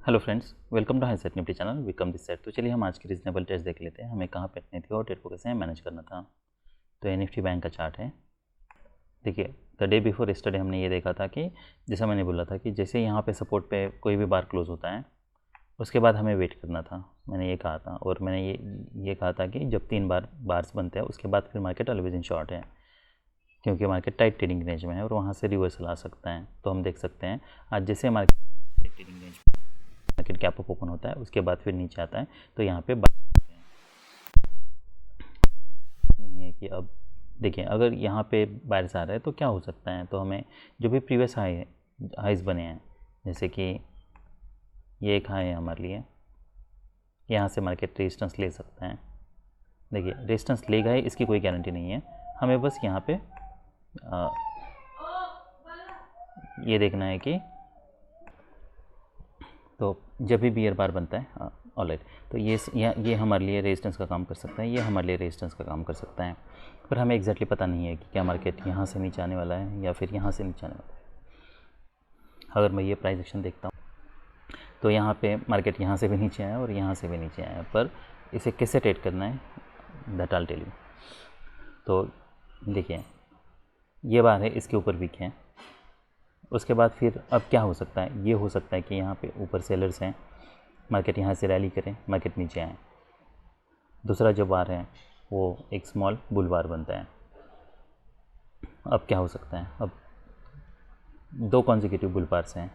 Hello friends, welcome to highset nifty channel. Vikram this side. तो चलिए हम आज की रीजनेबल ट्रेड्स देख लेते हैं, हमें कहाँ पे रखनी थी और ट्रेड को कैसे मैनेज करना था। तो ये निफ्टी बैंक का चार्ट है। देखिए, द डे बिफोर यस्टरडे हमने ये देखा था कि जैसा मैंने बोला था कि जैसे यहाँ पे सपोर्ट पे कोई भी बार क्लोज होता है उसके बाद हमें वेट करना था। मैंने ये कहा था और मैंने ये कहा था कि जब 3 बार बार्स बनते हैं उसके बाद फिर मार्केट ऑलवेज इन शॉर्ट है, क्योंकि मार्केट टाइट ट्रेडिंग रेंज में है और वहाँ से रिवर्सल आ सकता है। तो हम देख सकते हैं आज जैसे market trading range market gap up open होता है उसके बाद फिर नीचे आता है, तो यहाँ पे नहीं है कि अब देखिए अगर यहाँ पे बायर्स आ रहा है तो क्या हो सकता है। तो हमें जो भी प्रीवियस हाइज बने हैं, जैसे कि ये एक हाई है हमारे लिए, यहाँ से मार्केट रेजिस्टेंस ले सकता है। देखिए रेजिस्टेंस लेगा ही इसकी कोई गारंटी नहीं है, हमें बस यहाँ पे ये देखना है कि तो जब भी बियर बार बनता है ऑलराइट, तो ये हमारे लिए रेजिस्टेंस का काम कर सकता है, ये हमारे लिए रेजिस्टेंस का काम कर सकता है। पर हमें एग्जैक्टली पता नहीं है कि क्या मार्केट यहाँ से नीचे आने वाला है या फिर यहाँ से नीचे आने वाला है। अगर मैं ये प्राइस एक्शन देखता हूँ तो यहाँ पे मार्केट यहाँ से भी नीचे आया और यहाँ से भी नीचे आया, पर इसे कैसे ट्रेड करना है that I will tell you. तो देखिए ये बार है, इसके ऊपर वीक है। उसके बाद फिर अब क्या हो सकता है, ये हो सकता है कि यहाँ पे ऊपर सेलर्स हैं, मार्केट यहाँ से रैली करें, मार्केट नीचे आए। दूसरा जो बार है वो एक स्मॉल बुल बार बनता है। अब क्या हो सकता है, अब 2 कॉन्जिक्यूटिव बुल बार्स हैं,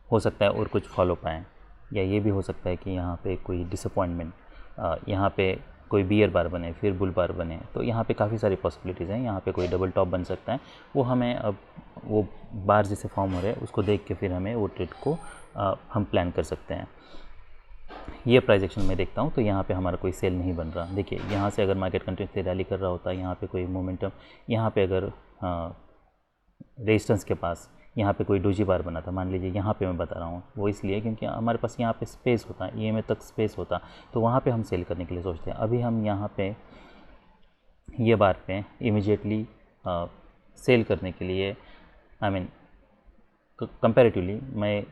हो सकता है और कुछ फॉलो पाएँ, या ये भी हो सकता है कि यहाँ पे कोई डिसअपॉइंटमेंट, यहाँ पे कोई बियर बार बने फिर बुल बार बने। तो यहाँ पे काफ़ी सारी पॉसिबिलिटीज़ हैं, यहाँ पे कोई डबल टॉप बन सकता है। वो हमें अब वो बार जैसे फॉर्म हो रहे हैं उसको देख के फिर हमें वो ट्रेड को हम प्लान कर सकते हैं। ये प्राइस एक्शन में देखता हूँ तो यहाँ पे हमारा कोई सेल नहीं बन रहा। देखिए यहाँ से अगर मार्केट कंटिन्यूसली रैली कर रहा होता है, यहाँ पे कोई मोमेंटम, यहाँ पे अगर रेजिस्टेंस के पास यहाँ पे कोई डोजी बार बना था, मान लीजिए यहाँ पे मैं बता रहा हूँ, वो इसलिए क्योंकि हमारे पास यहाँ पे स्पेस होता है, EMA तक स्पेस होता, तो वहाँ पे हम सेल करने के लिए सोचते हैं। अभी हम यहाँ पे ये बार पे इमीडिएटली सेल करने के लिए आई मीन कंपैरेटिवली मैं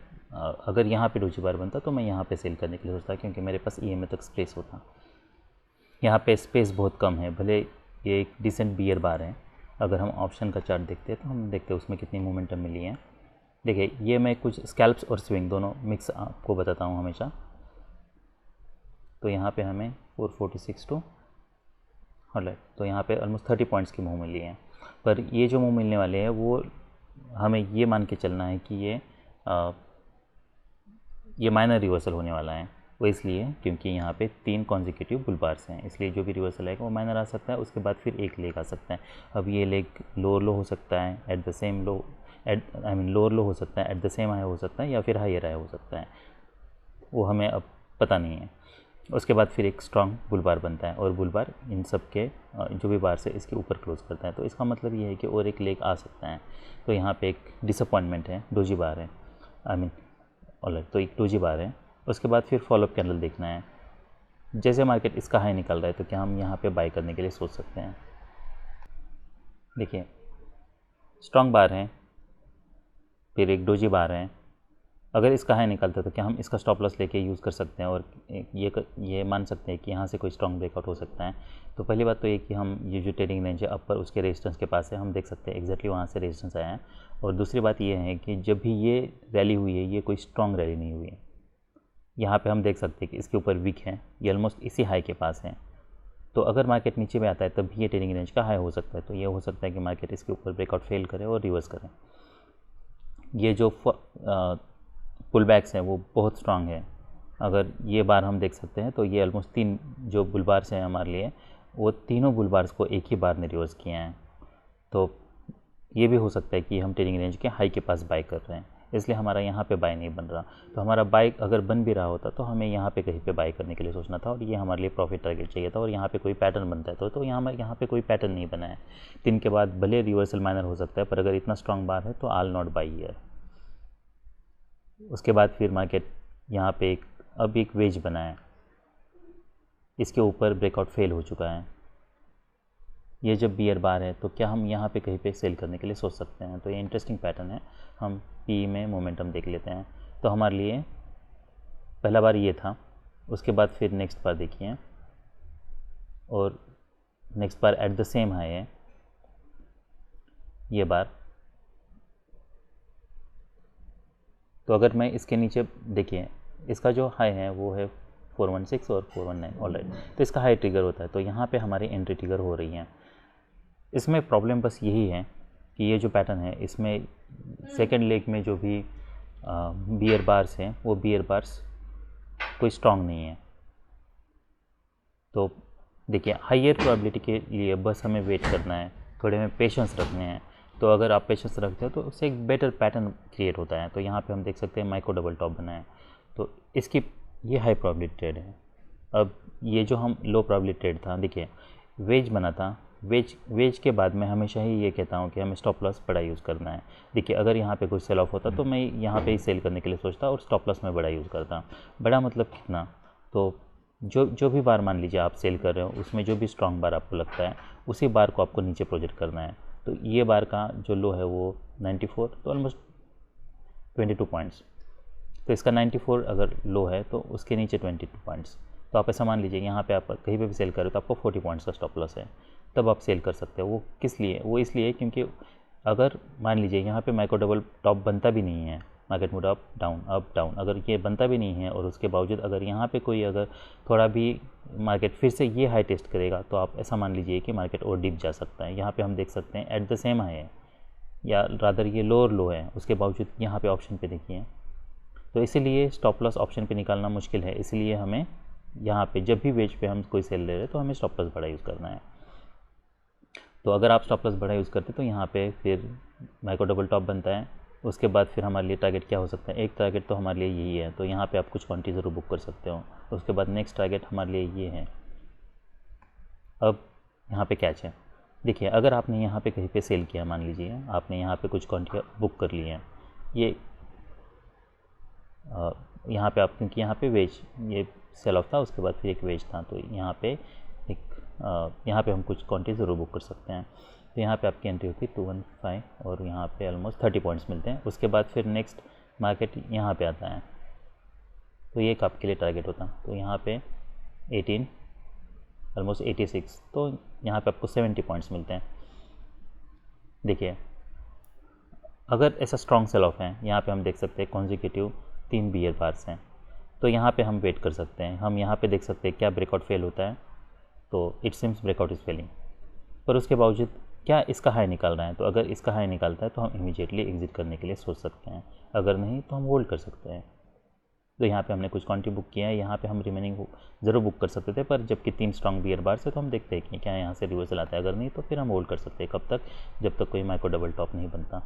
अगर यहाँ पे डोजी बार बनता तो मैं यहाँ पे सेल करने के लिए सोचता, क्योंकि मेरे पास EMA तक स्पेस होता। यहाँ पे स्पेस बहुत कम है, भले ये एक डिसेंट बियर बार है। अगर हम ऑप्शन का चार्ट देखते हैं तो हम देखते हैं उसमें कितनी मोमेंटम मिली है। देखिए ये मैं कुछ स्कैल्प्स और स्विंग दोनों मिक्स आपको बताता हूँ हमेशा। तो यहाँ पे हमें 446 टू ऑलराइट, तो यहाँ पे ऑलमोस्ट 30 पॉइंट्स की मूव मिली है। पर ये जो मूव मिलने वाले हैं वो हमें ये मान के चलना है कि ये माइनर रिवर्सल होने वाला है। वो इसलिए क्योंकि यहाँ पे 3 कॉन्जिक्यूटिव बुल बार्स हैं, इसलिए जो भी रिवर्सल आएगा वो माइनर आ सकता है। उसके बाद फिर एक लेग आ सकता है। अब ये लेग लोअर लो हो सकता है at the same low, lower लो हो सकता है, एट द सेम हाई हो सकता है, या फिर हायर हाई हो सकता है, वो हमें अब पता नहीं है। उसके बाद फिर एक स्ट्रॉन्ग बुल बार बनता है और बुल बार इन सब के जो भी बार से इसके ऊपर क्लोज करता है। तो इसका मतलब ये है कि और एक लेग आ सकता है। तो यहाँ पे एक डिसअपॉइंटमेंट है, डोजी बार है, ऑलराइट, तो एक डोजी बार है। उसके बाद फिर फॉलोअप कैंडल देखना है। जैसे मार्केट इसका हाई निकल रहा है तो क्या हम यहाँ पे बाय करने के लिए सोच सकते हैं। देखिए स्ट्रॉन्ग बार है, फिर एक डोजी बार है। अगर इसका हाई निकलता है तो क्या हम इसका स्टॉप लॉस लेके यूज़ कर सकते हैं और ये मान सकते हैं कि यहाँ से कोई स्ट्रॉन्ग ब्रेकआउट हो सकता है। तो पहली बात तो ये कि हम ये जो ट्रेडिंग रेंज है अपर उसके रेजिस्टेंस के पास है, हम देख सकते हैं एग्जैक्टली वहाँ से रेजिस्टेंस आया है। और दूसरी बात ये है कि जब भी ये रैली हुई है ये कोई स्ट्रॉन्ग रैली नहीं हुई है। यहाँ पे हम देख सकते हैं कि इसके ऊपर वीक है, ये ऑलमोस्ट इसी हाई के पास है। तो अगर मार्केट नीचे में आता है तब भी ये ट्रेडिंग रेंज का हाई हो सकता है। तो ये हो सकता है कि मार्केट इसके ऊपर ब्रेकआउट फेल करे और रिवर्स करे। ये जो पुल बैक्स हैं वो बहुत स्ट्रांग है। अगर ये बार हम देख सकते हैं तो ये ऑलमोस्ट 3 जो बुल बार्स हैं हमारे लिए, वो तीनों बुल बार्स को एक ही बार ने रिवर्स किए हैं। तो ये भी हो सकता है कि हम ट्रेडिंग रेंज के हाई के पास बाय कर रहे हैं, इसलिए हमारा यहाँ पे बाय नहीं बन रहा। तो हमारा बाय अगर बन भी रहा होता तो हमें यहाँ पे कहीं पे बाय करने के लिए सोचना था और ये हमारे लिए प्रॉफिट टारगेट चाहिए था। और यहाँ पे कोई पैटर्न बनता है तो यहाँ पे कोई पैटर्न नहीं बना है। 3 के बाद भले रिवर्सल माइनर हो सकता है, पर अगर इतना स्ट्रॉन्ग बार है तो आल नॉट बाई हियर। उसके बाद फिर मार्केट यहाँ पे अब एक वेज बना है, इसके ऊपर ब्रेकआउट फेल हो चुका है। ये जब बियर बार है तो क्या हम यहाँ पे कहीं पे सेल करने के लिए सोच सकते हैं। तो ये इंटरेस्टिंग पैटर्न है। हम पी में मोमेंटम देख लेते हैं। तो हमारे लिए पहला बार ये था, उसके बाद फिर नेक्स्ट बार देखिए, और next bar at the same high है ये बार। तो अगर मैं इसके नीचे देखिए, इसका जो हाई है वो है 416 और 419, ऑलराइट, तो इसका हाई ट्रिगर होता है, तो यहाँ पे हमारी एंट्री ट्रिगर हो रही है। इसमें प्रॉब्लम बस यही है कि ये जो पैटर्न है इसमें सेकेंड लेग में जो भी बियर बार्स हैं वो बियर बार्स कोई स्ट्रांग नहीं है। तो देखिए, हाइयर प्रोबेबिलिटी के लिए बस हमें वेट करना है, थोड़े में पेशेंस रखने हैं। तो अगर आप पेशेंस रखते हो तो उससे एक बेटर पैटर्न क्रिएट होता है। तो यहाँ पे हम देख सकते हैं माइक्रो डबल टॉप बना है, तो इसकी ये हाई प्रोबेबिलिटी ट्रेड है। अब ये जो हम लो प्रोबेबिलिटी ट्रेड था, देखिए वेज बना था, वेज के बाद मैं हमेशा ही ये कहता हूँ कि हमें स्टॉप लॉस बड़ा यूज़ करना है। देखिए, अगर यहाँ पे कुछ सेल ऑफ होता तो मैं यहाँ पे ही सेल करने के लिए सोचता और स्टॉप लॉस में बड़ा यूज़ करता। बड़ा मतलब कितना, तो जो भी बार मान लीजिए आप सेल कर रहे हो उसमें जो भी स्ट्रांग बार आपको लगता है उसी बार को आपको नीचे प्रोजेक्ट करना है। तो ये बार का जो लो है वो 94, तो ऑलमोस्ट 22 पॉइंट्स। तो इसका 94 अगर लो है तो उसके नीचे 22 पॉइंट्स। तो आप ऐसा मान लीजिए यहाँ पे आप कहीं पे भी सेल कर रहे हो तो आपको 40 पॉइंट्स का स्टॉप लॉस है, तब आप सेल कर सकते हो। वो किस लिए, वो इसलिए क्योंकि अगर मान लीजिए यहाँ पे माइक्रो डबल टॉप बनता भी नहीं है, मार्केट मूड अप डाउन, अगर ये बनता भी नहीं है और उसके बावजूद अगर यहाँ पे कोई अगर थोड़ा भी मार्केट फिर से ये हाई टेस्ट करेगा तो आप ऐसा मान लीजिए कि मार्केट और डिप जा सकता है। यहाँ पे हम देख सकते हैं एट द सेम हाई है, या रादर ये लोअर लो है, उसके बावजूद यहाँ पे ऑप्शन पे देखिए। तो इसीलिए स्टॉप लॉस ऑप्शन पे निकालना मुश्किल है, इसलिए हमें यहाँ पे जब भी वेज पे हम कोई सेल ले रहे हैं तो हमें स्टॉप लॉस बड़ा यूज़ करना है। तो अगर आप स्टॉप लॉस बड़ा यूज़ करते तो यहाँ पे फिर माइक्रो डबल टॉप बनता है। उसके बाद फिर हमारे लिए टारगेट क्या हो सकता है, एक टारगेट तो हमारे लिए यही है, तो यहाँ पे आप कुछ क्वांटिटी ज़रूर बुक कर सकते हो। उसके बाद नेक्स्ट टारगेट हमारे लिए ये है। अब यहाँ पे कैच है, देखिए अगर आपने यहाँ पे कहीं पे सेल किया, मान लीजिए आपने यहाँ पे कुछ क्वांटिटी बुक कर ली है, ये यहाँ पे आप, क्योंकि यहाँ पे वेज ये सेल ऑफ था, उसके बाद फिर एक वेज था, तो यहाँ पे यहाँ पे हम कुछ क्वांटिटी ज़रूर बुक कर सकते हैं। तो यहाँ पे आपकी एंट्री होती है 215 और यहाँ पे ऑलमोस्ट 30 पॉइंट्स मिलते हैं। उसके बाद फिर नेक्स्ट मार्केट यहाँ पे आता है, तो ये एक आपके लिए टारगेट होता है। तो यहाँ पे 18 ऑलमोस्ट 86, तो यहाँ पे आपको 70 पॉइंट्स मिलते हैं। देखिए अगर ऐसा स्ट्रॉन्ग सेल ऑफ है, यहाँ पे हम देख सकते हैं कॉन्जिक्यूटिव 3 बियर बार्स हैं, तो यहाँ पे हम वेट कर सकते हैं। हम यहाँ पे देख सकते हैं क्या ब्रेकआउट फेल होता है, तो it seems breakout is failing, पर उसके बावजूद क्या इसका हाई निकाल रहा है। तो अगर इसका हाई निकालता है तो हम इमीडिएटली एग्जिट करने के लिए सोच सकते हैं, अगर नहीं तो हम होल्ड कर सकते हैं। तो यहाँ पे हमने कुछ क्वांटिटी बुक किया है, यहाँ पे हम रिमेनिंग ज़रूर बुक कर सकते थे, पर जबकि 3 स्ट्रॉन्ग बियर बार्स है तो हम देखते हैं कि क्या यहाँ से रिवर्सल आता है, अगर नहीं तो फिर हम होल्ड कर सकते हैं। कब तक, जब तक कोई माइक्रो डबल टॉप नहीं बनता,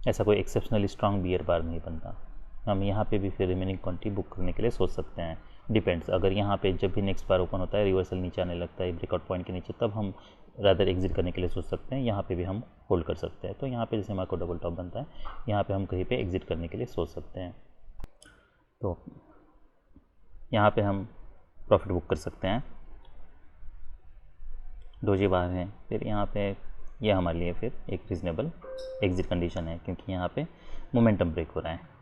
ऐसा कोई एक्सेप्शनली स्ट्रॉन्ग बियर बार नहीं बनता। हम यहाँ पे भी फिर रिमेनिंग क्वांटिटी बुक करने के लिए सोच सकते हैं। डिपेंड्स, अगर यहाँ पे जब भी नेक्स्ट बार ओपन होता है रिवर्सल नीचे आने लगता है ब्रेकआउट पॉइंट के नीचे, तब हम रादर एग्जिट करने के लिए सोच सकते हैं। यहाँ पे भी हम होल्ड कर सकते हैं। तो यहाँ पे जैसे माइक्रो डबल टॉप बनता है, यहाँ पे हम कहीं पे एग्जिट करने के लिए सोच सकते हैं। तो यहाँ पे हम प्रॉफिट बुक कर सकते हैं, डोजी बार है। फिर यहाँ पे ये हमारे लिए फिर एक रीज़नेबल एग्जिट कंडीशन है, क्योंकि यहाँ पे मोमेंटम ब्रेक हो रहा है।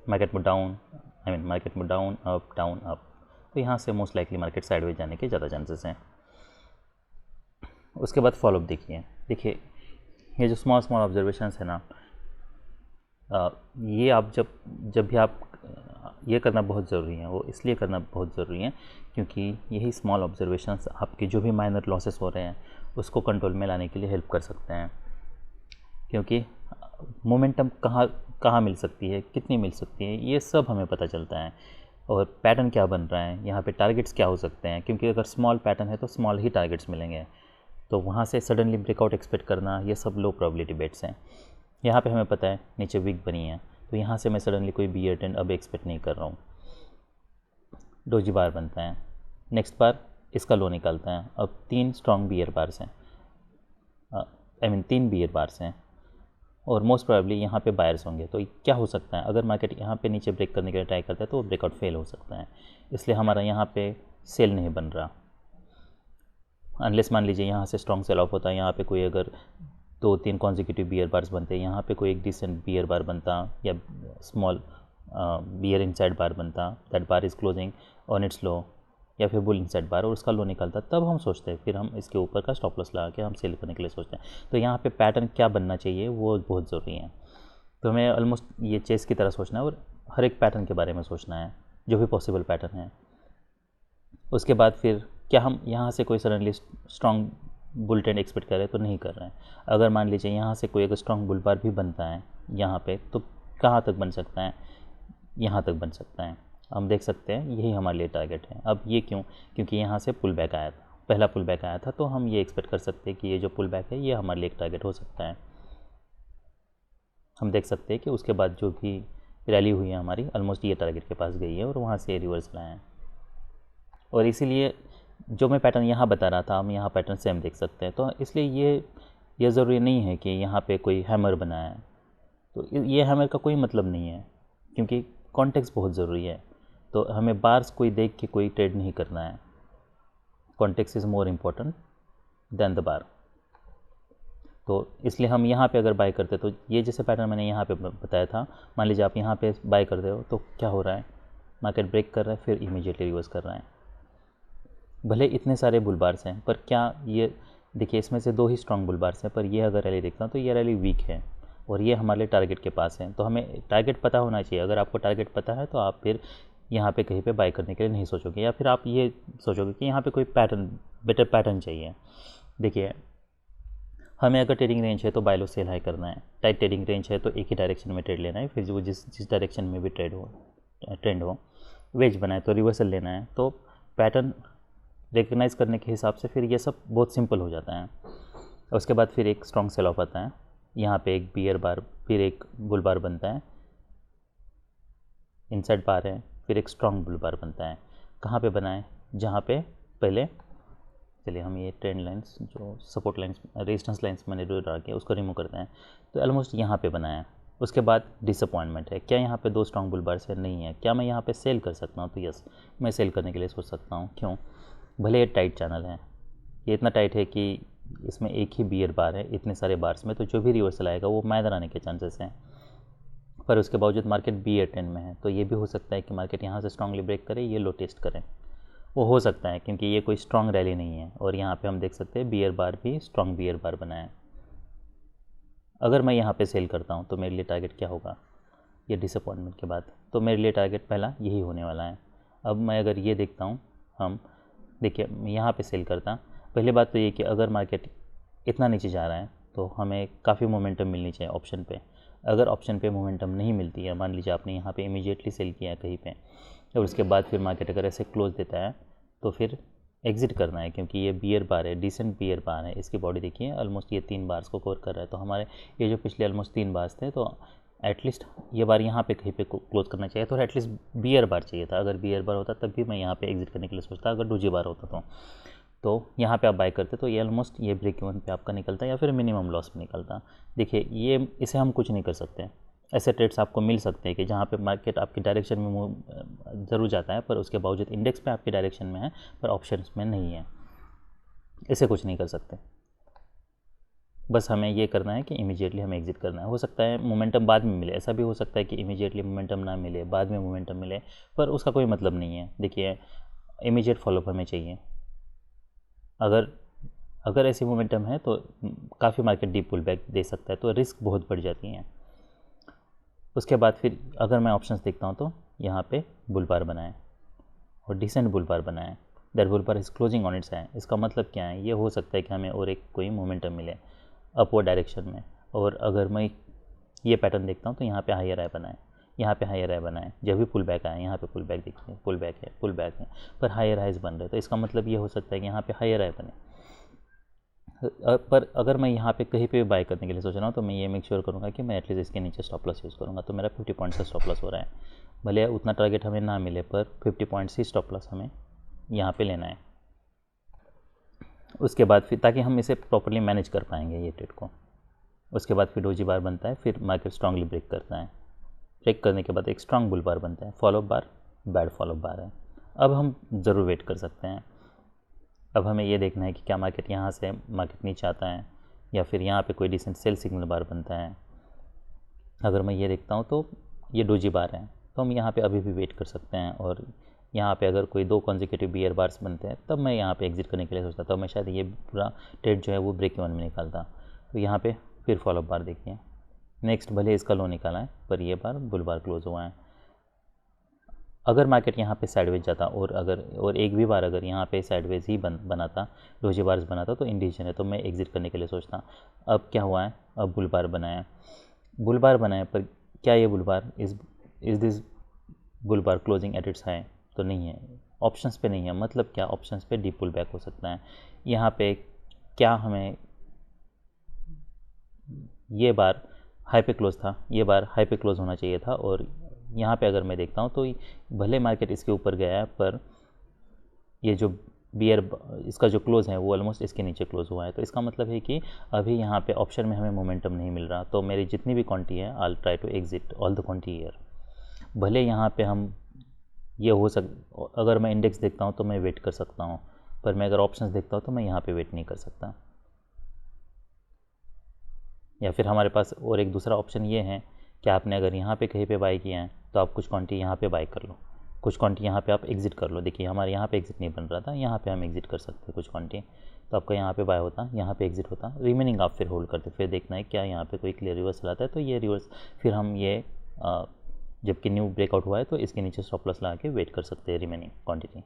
मार्केट में डाउन, मार्केट में डाउन अप, तो यहाँ से मोस्ट लाइकली मार्केट साइडवेज जाने के ज़्यादा चांसेस हैं। उसके बाद फॉलोअप देखिए ये जो स्मॉल ऑब्जर्वेशंस है ना, ये आप जब भी आप ये करना बहुत ज़रूरी है। वो इसलिए करना बहुत ज़रूरी है क्योंकि यही स्मॉल ऑब्जर्वेशंस आपके जो भी माइनर लॉसेस हो रहे हैं उसको कंट्रोल में लाने के लिए हेल्प कर सकते हैं। क्योंकि मोमेंटम कहाँ मिल सकती है, कितनी मिल सकती है, ये सब हमें पता चलता है। और पैटर्न क्या बन रहा है, यहाँ पे टारगेट्स क्या हो सकते हैं, क्योंकि अगर स्मॉल पैटर्न है तो स्मॉल ही टारगेट्स मिलेंगे। तो वहाँ से सडनली ब्रेकआउट एक्सपेक्ट करना, ये सब लो प्रोबेबिलिटी बेट्स हैं। यहाँ पे हमें पता है नीचे वीक बनी है, तो यहाँ से मैं सडनली कोई बियर ट्रेंड अब एक्सपेक्ट नहीं कर रहा हूँ। डोजी बार बनता है, नेक्स्ट बार इसका लो निकलता है। अब 3 स्ट्रॉन्ग बियर बार्स हैं, 3 बियर बार्स हैं और मोस्ट प्रोबेबली यहाँ पे बायर्स होंगे। तो क्या हो सकता है, अगर मार्केट यहाँ पे नीचे ब्रेक करने के लिए ट्राई करता है तो वो ब्रेकआउट फेल हो सकता है, इसलिए हमारा यहाँ पे सेल नहीं बन रहा। अनलेस मान लीजिए यहाँ से स्ट्रॉन्ग सेल ऑफ होता है, यहाँ पे कोई अगर 2-3 कॉन्जिक्यूटिव बियर बार्स बनते हैं, यहाँ पे कोई एक डिसेंट बियर बार बनता या स्मॉल बियर इनसाइड बार बनता, that bar is closing on its low, या फिर बुल इनसाइड बार और उसका लो निकलता, तब हम सोचते हैं, फिर हम इसके ऊपर का स्टॉप लॉस लगा के हम सेल करने के लिए सोचते हैं। तो यहाँ पे पैटर्न क्या बनना चाहिए वो बहुत ज़रूरी है। तो हमें ऑलमोस्ट ये चेस की तरह सोचना है और हर एक पैटर्न के बारे में सोचना है, जो भी पॉसिबल पैटर्न है। उसके बाद फिर क्या हम यहाँ से कोई suddenly strong bull trend expect कर रहे हैं तो नहीं कर रहे हैं। अगर मान लीजिए यहाँ से कोई अगर स्ट्रॉन्ग बुल बार भी बनता है यहाँ पे, तो कहाँ तक बन सकता है, यहाँ तक बन सकता है। हम देख सकते हैं यही हमारे लिए टारगेट है। अब ये क्यों, क्योंकि यहाँ से पुल बैक आया था, पहला पुल बैक आया था, तो हम ये एक्सपेक्ट कर सकते हैं कि ये जो पुल बैक है ये हमारे लिए एक टारगेट हो सकता है। हम देख सकते हैं कि उसके बाद जो भी रैली हुई है हमारी, ऑलमोस्ट ये टारगेट के पास गई है और वहाँ से रिवर्स लाए हैं। और इसीलिए जो मैं पैटर्न यहाँ बता रहा था, हम यहाँ पैटर्न सेम देख सकते हैं। तो इसलिए ये ज़रूरी नहीं है कि यहाँ पे कोई हैमर बना है, तो ये हैमर का कोई मतलब नहीं है, क्योंकि कॉन्टेक्स्ट बहुत ज़रूरी है। तो हमें बार्स कोई देख के कोई ट्रेड नहीं करना है, context is more important then the bar. तो इसलिए हम यहाँ पे अगर बाय करते तो ये जैसे पैटर्न मैंने यहाँ पे बताया था, मान लीजिए आप यहाँ पे बाय करते हो तो क्या हो रहा है, मार्केट ब्रेक कर रहा है, फिर इमीडिएटली रिवर्स कर रहा है। भले इतने सारे बुल बार्स हैं, पर क्या ये देखिए, इसमें से 2 ही स्ट्रॉन्ग बुल बार्स हैं, पर ये अगर रैली देखता हूँ तो ये रैली वीक है और ये हमारे टारगेट के पास है। तो हमें टारगेट पता होना चाहिए। अगर आपको टारगेट पता है तो आप फिर यहाँ पे कहीं पे बाय करने के लिए नहीं सोचोगे, या फिर आप ये सोचोगे कि यहाँ पे कोई पैटर्न, बेटर पैटर्न चाहिए। देखिए, हमें अगर ट्रेडिंग रेंज है तो बाय लो सेल हाई करना है, टाइट ट्रेडिंग रेंज है तो एक ही डायरेक्शन में ट्रेड लेना है, फिर वो जिस डायरेक्शन में भी ट्रेंड हो, वेज बनाए तो रिवर्सल लेना है। तो पैटर्न रिकग्नाइज करने के हिसाब से फिर ये सब बहुत सिंपल हो जाता है। उसके बाद फिर एक स्ट्रॉन्ग सेल ऑफ आता है, यहाँ पे एक बियर बार, फिर एक बुल बार बनता है, इनसाइड बार है, फिर एक स्ट्रॉन्ग बुल बार बनता है। कहाँ पे बना है, जहाँ पे पहले, चलिए हम ये ट्रेंड लाइंस, जो सपोर्ट लाइंस, रेजिस्टेंस लाइंस मैंने जो ड्रा किया उसको रिमूव करते हैं। तो ऑलमोस्ट यहाँ पे बना है। उसके बाद डिसअपॉइंटमेंट है, क्या यहाँ पे 2 स्ट्रॉन्ग बुल बार्स है, नहीं है। क्या मैं यहाँ पे सेल कर सकता हूँ, तो यस, मैं सेल करने के लिए सोच सकता हूँ। क्यों, भले ये टाइट चैनल है, ये इतना टाइट है कि इसमें एक ही बियर बार है इतने सारे बार्स में, तो जो भी रिवर्सल आएगा वो मैदर आने के चांसेस हैं। पर उसके बावजूद मार्केट बियर ट्रेंड में है, तो ये भी हो सकता है कि मार्केट यहाँ से स्ट्रांगली ब्रेक करे, ये लो टेस्ट करें, वो हो सकता है, क्योंकि ये कोई स्ट्रॉन्ग रैली नहीं है। और यहाँ पे हम देख सकते हैं बियर बार भी स्ट्रॉन्ग बियर बार बना है। अगर मैं यहाँ पे सेल करता हूँ तो मेरे लिए टारगेट क्या होगा, ये डिसअपॉइंटमेंट के बाद, तो मेरे लिए टारगेट पहला यही होने वाला है। अब मैं अगर ये देखता हूँ, हम देखिए यहाँ पे सेल करता, पहली बात तो ये कि अगर मार्केट इतना नीचे जा रहा है तो हमें काफ़ी मोमेंटम मिलनी चाहिए ऑप्शन पे। अगर ऑप्शन पे मोमेंटम नहीं मिलती है, मान लीजिए आपने यहाँ पे इमीडिएटली सेल किया है कहीं पे, और उसके बाद फिर मार्केट अगर ऐसे क्लोज देता है तो फिर एग्जिट करना है, क्योंकि ये बियर बार है, डिसेंट बियर बार है। इसकी बॉडी देखिए, ऑलमोस्ट ये 3 बार्स को कवर कर रहा है। तो हमारे ये जो पिछले ऑलमोस्ट 3 बार्स थे, तो एटलीस्ट ये बार यहाँ पे कहीं पे क्लोज करना चाहिए, तो एटलीस्ट बियर बार चाहिए था। अगर बियर बार होता तब भी मैं यहाँ पे एग्जिट करने के लिए सोचता, अगर डोजी बार होता तो यहाँ पे आप बाय करते तो ये ऑलमोस्ट ये ब्रेक इवन पे आपका निकलता या फिर मिनिमम लॉस में निकलता। देखिए, ये इसे हम कुछ नहीं कर सकते। ऐसे ट्रेड्स आपको मिल सकते हैं कि जहाँ पे मार्केट आपकी डायरेक्शन में मूव ज़रूर जाता है, पर उसके बावजूद इंडेक्स पे आपकी डायरेक्शन में है, पर ऑप्शंस में नहीं है। इसे कुछ नहीं कर सकते। बस हमें ये करना है कि इमीडिएटली हमें एग्जिट करना है। हो सकता है मोमेंटम बाद में मिले, ऐसा भी हो सकता है कि इमीडिएटली मोमेंटम ना मिले, बाद में मोमेंटम मिले, पर उसका कोई मतलब नहीं है। देखिए, इमीडिएट फॉलोअप हमें चाहिए। अगर ऐसी मोमेंटम है तो काफ़ी मार्केट डीप पुल बैक दे सकता है, तो रिस्क बहुत बढ़ जाती हैं। उसके बाद फिर अगर मैं ऑप्शंस देखता हूँ तो यहाँ पे बुल बार बनाए और डिसेंट बुल बार बनाए, that bull bar is closing on it's है। इसका मतलब क्या है, ये हो सकता है कि हमें और एक कोई मोमेंटम मिले अपवर्ड डायरेक्शन में। और अगर मैं ये पैटर्न देखता हूँ तो यहाँ पे हायर आई बनाए, यहाँ पे हायर आई बनाए, जब भी पुल बैक आए यहाँ पे पुल बैक देखिए, पुल बैक है, पर हायर हाइज बन रहे, तो इसका मतलब ये हो सकता है कि यहाँ पे हायर आई बने। पर अगर मैं यहाँ पे कहीं पे बाय करने के लिए सोच रहा हूँ तो मैं ये मेक श्योर करूँगा कि मैं एटलीस्ट इसके नीचे स्टॉप लॉस यूज़ करूँगा। तो मेरा 50 पॉइंट्स का स्टॉप लॉस हो रहा है, भले उतना टारगेट हमें ना मिले, पर 50 पॉइंट्स ही स्टॉप लॉस हमें यहाँ पे लेना है। उसके बाद फिर, ताकि हम इसे प्रॉपर्ली मैनेज कर पाएंगे ये ट्रेड को। उसके बाद फिर डोजी बार बनता है, फिर मार्केट स्ट्रांगली ब्रेक करता है। ब्रेक करने के बाद एक स्ट्रांग बुल बार बनता है, फॉलोअप बार, बैड फॉलोअप बार है। अब हम ज़रूर वेट कर सकते हैं। अब हमें ये देखना है कि क्या मार्केट यहाँ से मार्केट नीचे आता है या फिर यहाँ पे कोई डिसेंट सेल सिग्नल बार बनता है। अगर मैं ये देखता हूँ तो ये डोजी बार है, तो हम यहाँ पे अभी भी वेट कर सकते हैं। और यहाँ पे अगर कोई 2 कॉन्जिक्यूटिव बियर बार्स बनते हैं तब मैं यहाँ पे एग्जिट करने के लिए सोचता, तो मैं शायद ये पूरा ट्रेड जो है वो ब्रेक इवन में निकालता। तो यहाँ पे फिर फॉलोअप बार देखिए, नेक्स्ट भले इसका लो निकाला है पर ये बार बुल बार क्लोज हुआ है। अगर मार्केट यहाँ पे साइडवेज जाता और एक भी बार अगर यहाँ पे साइडवेज ही बनाता, डोजी बार्स बनाता, तो इंडिकेशन है, तो मैं एग्जिट करने के लिए सोचता। अब क्या हुआ है, अब बुल बार बनाया, पर क्या ये bull bar is this bull bar closing at its high? तो नहीं है, ऑप्शंस पे नहीं है। मतलब क्या, ऑप्शंस पे डीप पुल बैक हो सकता है। यहाँ पे क्या हमें ये बार हाई पे क्लोज था, ये बार हाई पे क्लोज होना चाहिए था। और यहाँ पे अगर मैं देखता हूँ तो भले मार्केट इसके ऊपर गया है पर ये जो बियर इसका जो क्लोज है वो ऑलमोस्ट इसके नीचे क्लोज हुआ है। तो इसका मतलब है कि अभी यहाँ पे ऑप्शन में हमें मोमेंटम नहीं मिल रहा। तो मेरी जितनी भी क्वांटिटी है I try to exit all the quantity here. भले यहाँ पे हम ये अगर मैं इंडेक्स देखता हूँ तो मैं वेट कर सकता हूँ, पर मैं अगर ऑप्शंस देखता हूँ तो मैं यहाँ पे वेट नहीं कर सकता। या फिर हमारे पास और एक दूसरा ऑप्शन ये है कि आपने अगर यहाँ पे कहीं पे बाय किया है तो आप कुछ क्वांटिटी यहाँ पे बाय कर लो, कुछ क्वांटिटी यहाँ पे आप एग्जिट कर लो। देखिए हमारे यहाँ पे एग्जिट नहीं बन रहा था, यहाँ पे हम एग्जिट कर सकते हैं कुछ क्वांटिटी। तो आपका यहाँ पे बाय होता, यहाँ पे एग्जिट होता, रिमेनिंग आप फिर होल्ड करते, फिर देखना है क्या यहाँ पे कोई क्लियर रिवर्सल आता है तो ये रिवर्स फिर हम ये जबकि न्यू ब्रेकआउट हुआ है तो इसके नीचे स्टॉप लॉस लगा के वेट कर सकते हैं रिमेनिंग क्वांटिटी।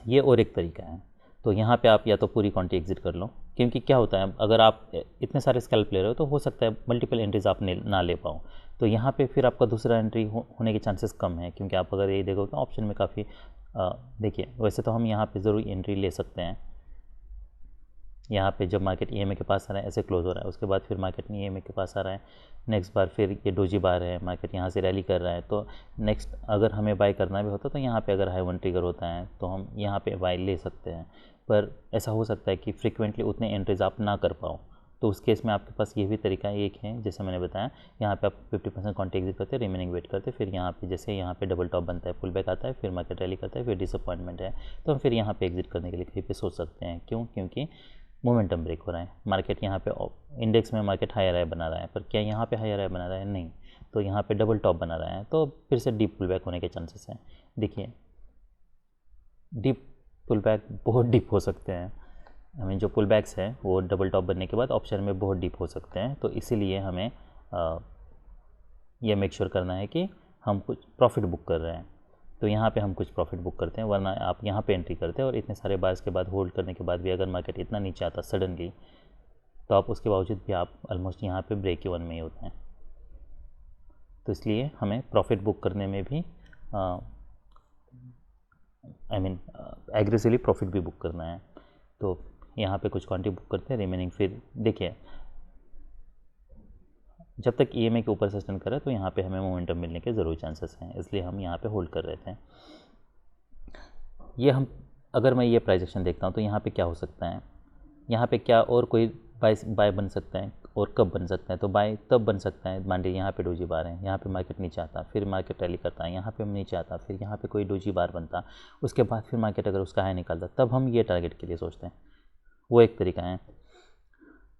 ये और एक तरीका है। तो यहाँ पे आप या तो पूरी क्वांटिटी एग्जिट कर लो, क्योंकि क्या होता है अगर आप इतने सारे स्कैल्प ले रहे हो तो हो सकता है मल्टीपल एंट्रीज आप ना ले पाओ। तो यहाँ पे फिर आपका दूसरा एंट्री होने के चांसेस कम है, क्योंकि आप अगर ये देखो तो ऑप्शन में काफ़ी देखिए वैसे तो हम यहाँ पे ज़रूर एंट्री ले सकते हैं। यहाँ पे जब मार्केट EMA के पास आ रहा है ऐसे क्लोज हो रहा है, उसके बाद फिर मार्केट EMA के पास आ रहा है, नेक्स्ट बार फिर ये डोजी बार है, मार्केट यहाँ से रैली कर रहा है। तो नेक्स्ट अगर हमें बाय करना भी होता तो यहाँ पे अगर हाई वन ट्रिगर होता है तो हम यहाँ पे बाय ले सकते हैं। पर ऐसा हो सकता है कि फ्रिक्वेंटली उतने एंट्रीज आप ना कर पाओ, तो उस केस में आपके पास ये भी तरीका एक है जैसे मैंने बताया। यहाँ पे आप 50% क्वांटिटी एग्जिट करते हैं, रिमेनिंग वेट करते हैं, फिर यहाँ पे जैसे यहाँ पे डबल टॉप बनता है, पुल बैक आता है, फिर मार्केट रैली करता है, फिर डिसअपॉइंटमेंट है तो हम फिर यहाँ पे एग्जिट करने के लिए कहीं पे सोच सकते हैं। क्यों? क्योंकि मोमेंटम ब्रेक हो रहा है, मार्केट यहाँ पे इंडेक्स में मार्केट हायर हाई बना रहा है, पर क्या यहाँ पे हायर हाई बना रहा है? नहीं। तो यहाँ पे डबल टॉप बना रहा है तो फिर से डीप पुल बैक होने के चांसेस हैं। देखिए डीप पुल बैक बहुत डीप हो सकते हैं, जो पुल बैक्स हैं वो डबल टॉप बनने के बाद ऑप्शन में बहुत डीप हो सकते हैं। तो इसीलिए हमें ये मेक श्योर करना है कि हम कुछ प्रॉफिट बुक कर रहे हैं। तो यहाँ पे हम कुछ प्रॉफिट बुक करते हैं, वरना आप यहाँ पे एंट्री करते हैं और इतने सारे बार्स के बाद होल्ड करने के बाद भी अगर मार्केट इतना नीचे आता सडनली तो आप उसके बावजूद भी आप ऑलमोस्ट यहाँ पे ब्रेक इवन में ही होते हैं। तो इसलिए हमें प्रॉफिट बुक करने में भी एग्रेसिवली प्रॉफिट भी बुक करना है। तो यहाँ पे कुछ क्वांटिटी बुक करते हैं, रिमेनिंग फिर देखिए जब तक EMA के ऊपर सस्टेन करे तो यहाँ पे हमें मोमेंटम मिलने के ज़रूर चांसेस हैं, इसलिए हम यहाँ पे होल्ड कर रहे थे। ये हम अगर मैं ये प्राइस एक्शन देखता हूँ तो यहाँ पे क्या हो सकता है, यहाँ पे क्या और कोई बाय बन सकता है और कब बन सकता है? तो बाय तब बन सकता है मान लीजिए यहाँ पे डोजी बार है, यहाँ पे मार्केट नीचे आता, फिर मार्केट रैली करता है, यहाँ पे हम नीचे आता, फिर यहाँ पे कोई डोजी बार बनता, उसके बाद फिर मार्केट अगर उसका हाई निकालता तब हम ये टारगेट के लिए सोचते हैं। वो एक तरीका है।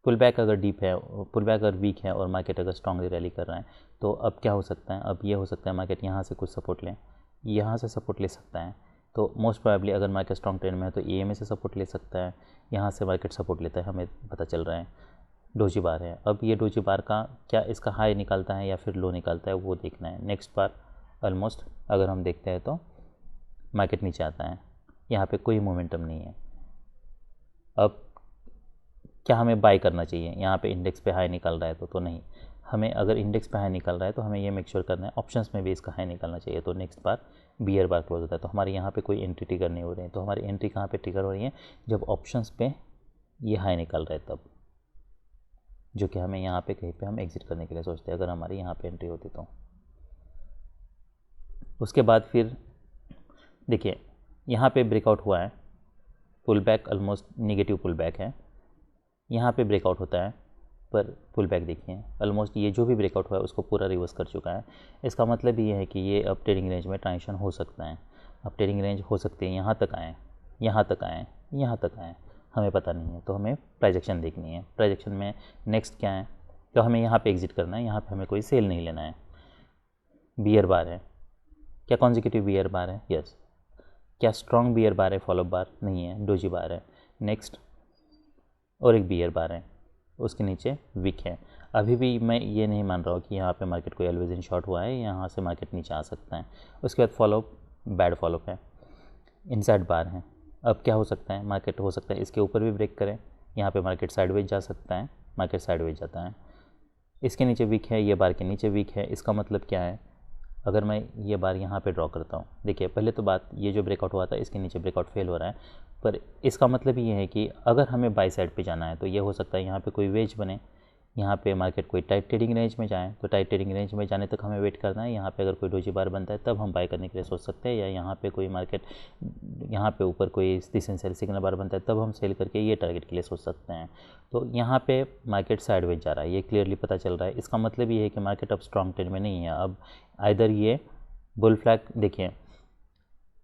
पुल बैक अगर डीप है, पुल बैक अगर वीक है और मार्केट अगर स्ट्रांगली रैली कर रहा है तो अब क्या हो सकता है, अब ये हो सकता है मार्केट यहाँ से कुछ सपोर्ट लें, यहाँ से सपोर्ट ले सकता है। तो मोस्ट प्रोबेबली अगर मार्केट स्ट्रॉन्ग ट्रेंड में है तो EMA से सपोर्ट ले सकता है, यहाँ से मार्केट सपोर्ट लेता है, हमें पता चल रहा है डोजी बार है। अब ये डोजी बार का क्या इसका हाई निकालता है या फिर लो निकालता है वो देखना है। नेक्स्ट बार ऑलमोस्ट अगर हम देखते हैं तो मार्केट नीचे आता है, यहाँ पे कोई मोमेंटम नहीं है। अब क्या हमें बाय करना चाहिए? यहाँ पे इंडेक्स पे हाई निकल रहा है तो नहीं, हमें अगर इंडेक्स पे हाई निकल रहा है तो हमें ये मेक श्योर करना है ऑप्शंस में भी इसका हाई निकलना चाहिए। तो नेक्स्ट बार बियर बार क्लोज होता है तो हमारे यहाँ पे कोई एंट्री ट्रिगर नहीं हो रही है। तो हमारी एंट्री कहाँ पे ट्रिगर हो रही है? जब ऑप्शंस पे ये हाई निकल रहा है तब, जो कि हमें यहाँ पे कहीं पे हम एग्जिट करने के लिए सोचते हैं अगर हमारी यहाँ पे एंट्री होती तो। उसके बाद फिर देखिए यहाँ पे ब्रेकआउट हुआ है, pull back almost negative pull back है, यहाँ पे ब्रेकआउट होता है पर पुल बैक देखिए ऑलमोस्ट ये जो भी ब्रेकआउट हुआ है उसको पूरा रिवर्स कर चुका है। इसका मतलब ये है कि ये अब ट्रेडिंग रेंज में ट्रांजिशन हो सकता है, अब ट्रेडिंग रेंज हो सकती है यहाँ तक आए, यहाँ तक आए, यहाँ तक आए, हमें पता नहीं है। तो हमें प्राइस एक्शन देखनी है। प्राइस एक्शन में नेक्स्ट क्या है? तो हमें यहाँ पे एग्जिट करना है, यहाँ पे हमें कोई सेल नहीं लेना है। बियर बार है, क्या कॉन्जिक्यूटिव बियर बार है? यस। क्या स्ट्रॉन्ग बियर बार है, फॉलो बार? नहीं है, डोजी बार है। नेक्स्ट और एक बियर बार है, उसके नीचे वीक है। अभी भी मैं ये नहीं मान रहा हूँ कि यहाँ पे मार्केट कोई एल्वेज इन शॉर्ट हुआ है, यहाँ से मार्केट नीचे आ सकता है। उसके बाद फॉलोअप, बैड फॉलोअप है, इनसाइड बार है। अब क्या हो सकता है, मार्केट हो सकता है इसके ऊपर भी ब्रेक करें, यहाँ पे मार्केट साइडवेज जा सकता है, मार्केट साइडवेज जाता है। इसके नीचे वीक है, ये बार के नीचे वीक है। इसका मतलब क्या है, अगर मैं ये बार यहाँ पे ड्रॉ करता हूँ, देखिए पहले तो बात, ये जो ब्रेकआउट हुआ था इसके नीचे ब्रेकआउट फेल हो रहा है, पर इसका मतलब ये है कि अगर हमें बाई साइड पे जाना है तो ये हो सकता है यहाँ पे कोई वेज बने, यहाँ पे मार्केट कोई टाइट ट्रेडिंग रेंज में जाए, तो टाइट ट्रेडिंग रेंज में जाने तक हमें वेट करना है। यहाँ पे अगर कोई डोजी बार बनता है तब हम बाय करने के लिए सोच सकते हैं, या यहाँ पे कोई मार्केट, यहाँ पे ऊपर कोई सेल सिग्नल बार बनता है तब हम सेल करके ये टारगेट के लिए सोच सकते हैं। तो यहाँ पे मार्केट साइडवेज जा रहा है, ये क्लियरली पता चल रहा है। इसका मतलब ये है कि मार्केट अब स्ट्रॉन्ग ट्रेंड में नहीं है। अब आइदर ये बुल फ्लैग, देखिए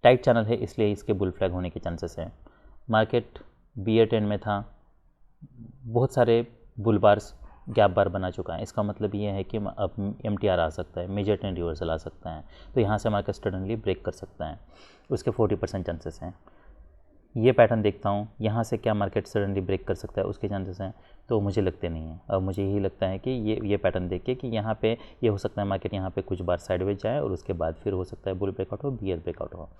टाइट चैनल है इसलिए इसके बुल फ्लैग होने के चांसेस हैं। मार्केट बियर ट्रेंड में था, बहुत सारे बुल बार्स, गैप बार बना चुका है, इसका मतलब ये है कि अब MTR आ सकता है, मेजर ट्रेंड रिवर्सल आ सकता है, तो यहाँ से मार्केट सडनली ब्रेक कर सकता है, उसके 40% चांसेस हैं। ये पैटर्न देखता हूँ, यहाँ से क्या मार्केट सडनली ब्रेक कर सकता है, उसके चांसेस हैं, तो मुझे लगते नहीं हैं। अब मुझे यही लगता है कि ये पैटर्न देख के कि यहाँ पे ये हो सकता है मार्केट यहाँ पे कुछ बार साइडवेज जाए और उसके बाद फिर हो सकता है बुल ब्रेकआउट हो, बियर ब्रेकआउट हो।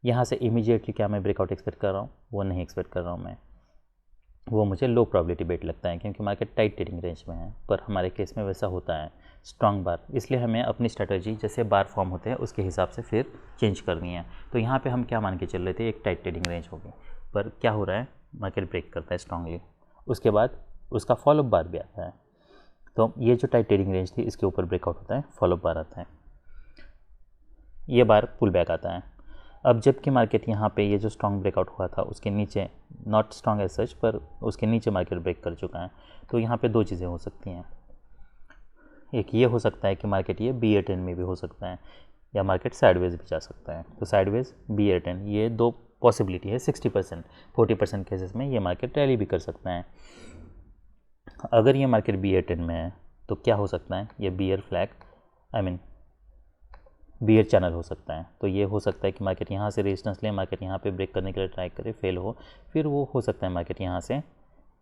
यहाँ से इमीडिएटली क्या मैं ब्रेकआउट एक्सपेक्ट कर रहा हूँ, वो नहीं एक्सपेक्ट कर रहा हूँ मैं, वो मुझे लो प्रोबेबिलिटी बेट लगता है, क्योंकि मार्केट टाइट ट्रेडिंग रेंज में है। पर हमारे केस में वैसा होता है स्ट्रॉन्ग बार, इसलिए हमें अपनी स्ट्रैटेजी जैसे बार फॉर्म होते हैं उसके हिसाब से फिर चेंज करनी है। तो यहाँ पे हम क्या मान के चल रहे थे, एक टाइट ट्रेडिंग रेंज होगी, पर क्या हो रहा है, मार्केट ब्रेक करता है स्ट्रांगली, उसके बाद उसका फॉलोअप बार भी आता है। तो ये जो टाइट ट्रेडिंग रेंज थी इसके ऊपर ब्रेकआउट होता है, फॉलोअप बार आता है, ये बार पुल बैक आता है। अब जबकि मार्केट यहाँ पे ये जो स्ट्रॉन्ग ब्रेकआउट हुआ था उसके नीचे, नॉट स्ट्रॉन्ग एज सच, पर उसके नीचे मार्केट ब्रेक कर चुका है। तो यहाँ पे दो चीज़ें हो सकती हैं, एक ये हो सकता है कि मार्केट ये बियर ट्रेंड में भी हो सकता है, या मार्केट साइडवेज भी जा सकता है। तो साइडवेज, बियर ट्रेंड, ये दो पॉसिबिलिटी है। 60%, 40% केसेस में ये मार्केट रैली भी कर सकता है। अगर ये मार्केट बियर ट्रेंड में है तो क्या हो सकता है, ये बियर फ्लैग, बियर चैनल हो सकता है। तो ये हो सकता है कि मार्केट यहाँ से रेजिस्टेंस ले, मार्केट यहाँ पे ब्रेक करने के लिए ट्राई करे, फेल हो, फिर वो हो सकता है मार्केट यहाँ से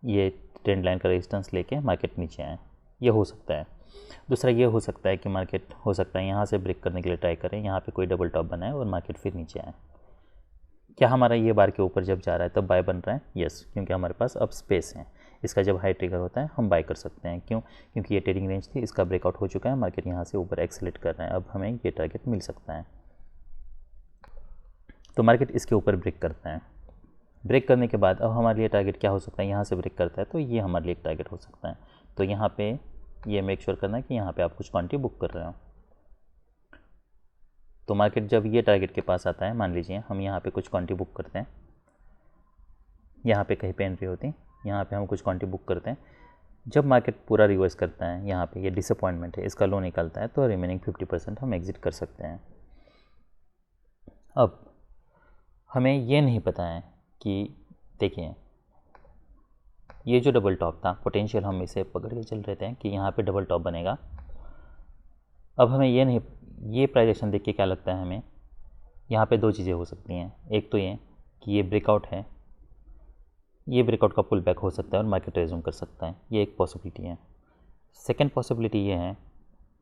ये ट्रेंड लाइन का रेजिस्टेंस लेके मार्केट नीचे आए, ये हो सकता है। दूसरा ये हो सकता है कि मार्केट हो सकता है यहाँ से ब्रेक करने के लिए ट्राई करें, यहाँ पे कोई डबल टॉप बनाए और मार्केट फिर नीचे आए। क्या हमारा ये बार के ऊपर जब जा रहा है तब बाय बन रहा है? यस, क्योंकि हमारे पास अब स्पेस है। इसका जब हाई ट्रिगर होता है हम बाय कर सकते हैं। क्यों? क्योंकि ये ट्रेडिंग रेंज थी, इसका ब्रेकआउट हो चुका है, मार्केट यहाँ से ऊपर एक्सेलेरेट कर रहा है, अब हमें ये टारगेट मिल सकता है। तो मार्केट इसके ऊपर ब्रेक करता है, ब्रेक करने के बाद अब हमारे लिए टारगेट क्या हो सकता है, यहाँ से ब्रेक करता है तो ये हमारे लिए एक टारगेट हो सकता है। तो यहाँ पे ये मेक श्योर करना है कि यहाँ पे आप कुछ क्वांटिटी बुक कर रहे हो। तो मार्केट जब ये टारगेट के पास आता है, मान लीजिए हम यहाँ पे कुछ क्वांटिटी बुक करते हैं, यहाँ पे कहीं पे एंट्री होती है, यहाँ पे हम कुछ क्वांटिटी बुक करते हैं। जब मार्केट पूरा रिवर्स करता है, यहाँ पे ये डिसअपॉइंटमेंट है, इसका लो निकलता है, तो रिमेनिंग 50% हम एग्जिट कर सकते हैं। अब हमें ये नहीं पता है कि देखिए ये जो डबल टॉप था, पोटेंशियल हम इसे पकड़ के चल रहे थे कि यहाँ पे डबल टॉप बनेगा। अब हमें ये नहीं, ये प्राइस एक्शन देख के क्या लगता है हमें, यहाँ पे दो चीज़ें हो सकती हैं। एक तो ये कि ये ब्रेकआउट है, ये ब्रेकआउट का पुल बैक हो सकता है और मार्केट रिज्यूम कर सकता है, ये एक पॉसिबिलिटी है। सेकेंड पॉसिबिलिटी ये है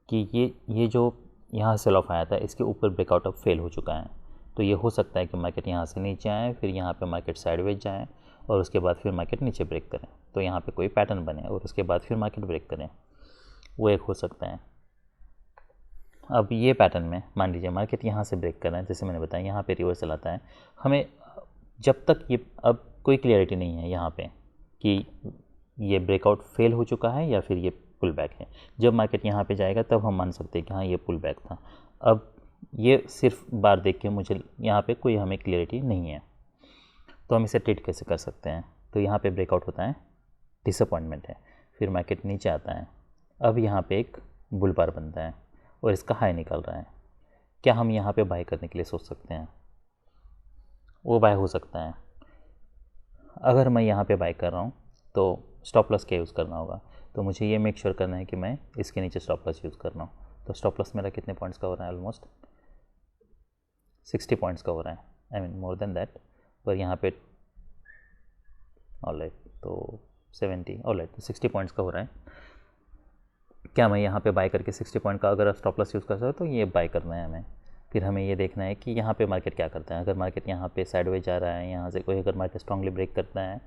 कि ये जो यहाँ सेल ऑफ आया था इसके ऊपर ब्रेकआउट अब फेल हो चुका है, तो ये हो सकता है कि मार्केट यहाँ से नीचे आए, फिर यहाँ पे मार्केट साइडवेज जाए और उसके बाद फिर मार्केट नीचे ब्रेक करें, तो यहाँ पे कोई पैटर्न बने और उसके बाद फिर मार्केट ब्रेक करें, वो एक हो सकता है। अब ये पैटर्न में मान लीजिए मार्केट यहाँ से ब्रेक कर रहा है, जैसे मैंने बताया यहाँ पे रिवर्सल आता है, हमें जब तक ये अब कोई क्लियरिटी नहीं है यहाँ पे कि ये ब्रेकआउट फेल हो चुका है या फिर ये पुल बैक है। जब मार्केट यहाँ पे जाएगा तब हम मान सकते हैं कि हाँ ये पुल बैक था। अब ये सिर्फ बार देख के मुझे यहाँ पे कोई हमें क्लियरिटी नहीं है, तो हम इसे ट्रेड कैसे कर सकते हैं। तो यहाँ पे ब्रेकआउट होता है, डिसअपॉइंटमेंट है, फिर मार्केट नीचे आता है, अब यहाँ पे एक बुल बार बनता है और इसका हाई निकल रहा है। क्या हम यहाँ पे बाय करने के लिए सोच सकते हैं? वो बाय हो सकता है। अगर मैं यहाँ पे बाय कर रहा हूँ तो स्टॉप लॉस क्या यूज़ करना होगा, तो मुझे ये मेक श्योर करना है कि मैं इसके नीचे स्टॉप लॉस यूज़ कर रहा हूँ। तो स्टॉप लॉस मेरा कितने पॉइंट्स का हो रहा है, ऑलमोस्ट 60 पॉइंट्स का हो रहा है, I mean more than that. पर यहाँ पे ऑलराइट तो 70 ऑलराइट तो 60 पॉइंट्स का हो रहा है। क्या मैं यहाँ पे बाय करके 60 पॉइंट का अगर स्टॉप लॉस यूज़ कर सकता हूँ तो ये बाय करना है हमें। फिर हमें ये देखना है कि यहाँ पे मार्केट क्या करता है। अगर मार्केट यहाँ पे साइडवेज जा रहा है, यहाँ से कोई अगर मार्केट स्ट्रांगली ब्रेक करता है,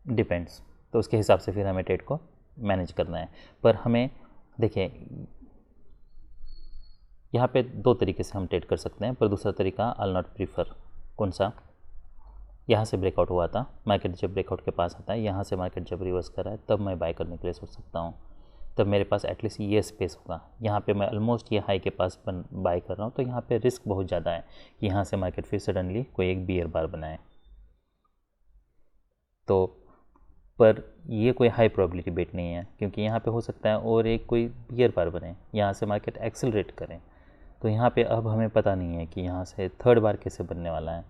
डिपेंड्स, तो उसके हिसाब से फिर हमें ट्रेड को मैनेज करना है। पर हमें देखिए यहाँ पे 2 तरीके से हम ट्रेड कर सकते हैं, पर दूसरा तरीका आई नॉट प्रीफर। कौन सा? यहाँ से ब्रेकआउट हुआ था, मार्केट जब ब्रेकआउट के पास आता है, यहाँ से मार्केट जब रिवर्स कर रहा है, तब मैं बाय करने के लिए सोच सकता हूँ। तब मेरे पास एटलीस्ट ये स्पेस होगा। यहाँ पे मैं ऑलमोस्ट ये हाई के पास बाय कर रहा हूँ, तो यहाँ पे रिस्क बहुत ज़्यादा है कि यहाँ से मार्केट फिर सडनली कोई एक बियर बार बनाए। तो पर ये कोई हाई प्रोबेबिलिटी बेट नहीं है, क्योंकि यहाँ पे हो सकता है और एक कोई बियर बार बने, यहाँ से मार्केट एक्सेलरेट करें। तो यहाँ पे अब हमें पता नहीं है कि यहाँ से थर्ड बार कैसे बनने वाला है।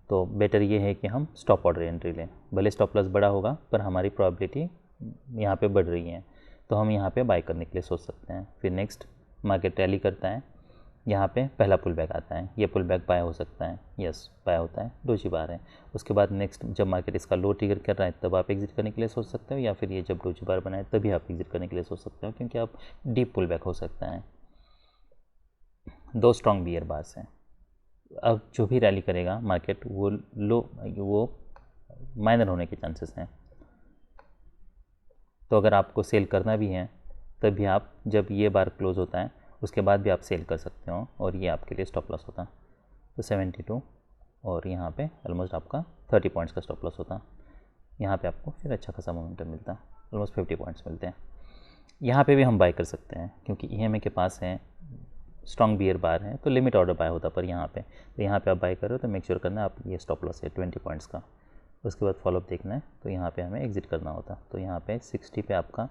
तो बेटर ये है कि हम स्टॉप ऑर्डर एंट्री लें। भले स्टॉप लॉस बड़ा होगा, पर हमारी प्रोबेबिलिटी यहाँ पे बढ़ रही है, तो हम यहाँ पे बाय करने के लिए सोच सकते हैं। फिर नेक्स्ट मार्केट रैली करता है, यहाँ पे पहला पुल बैक आता है, ये पुल बैक बाय हो सकता है, यस बाय होता है, डोजी बार है। उसके बाद नेक्स्ट जब मार्केट इसका लो ट्रिगर कर रहा है, तब आप एग्जिट करने के लिए सोच सकते हो, या फिर ये जब डोजी बार बनाए तभी आप एग्जिट करने के लिए सोच सकते हो, क्योंकि आप डीप पुल बैक हो सकता है। 2 स्ट्रॉन्ग बियर बार्स हैं। अब जो भी रैली करेगा मार्केट, वो माइनर होने के चांसेस हैं। तो अगर आपको सेल करना भी है, तभी आप जब ये बार क्लोज होता है उसके बाद भी आप सेल कर सकते हो, और ये आपके लिए स्टॉप लॉस होता। तो 72 और यहाँ पे ऑलमोस्ट आपका 30 पॉइंट्स का स्टॉप लॉस होता। यहाँ पे आपको फिर अच्छा खासा मोमेंटम मिलता, ऑलमोस्ट 50 पॉइंट्स मिलते हैं। यहाँ पे भी हम बाय कर सकते हैं, क्योंकि EMA के पास है, स्ट्रॉन्ग बियर बार है, तो लिमिट ऑर्डर बाय होता। पर यहाँ पे आप बाय कर रहे हो तो मेक श्योर करना है आप ये स्टॉप लॉस है 20 पॉइंट्स का। उसके बाद फॉलोअप देखना है, तो यहाँ पे हमें एग्जिट करना होता। तो यहाँ पे 60 पे आपका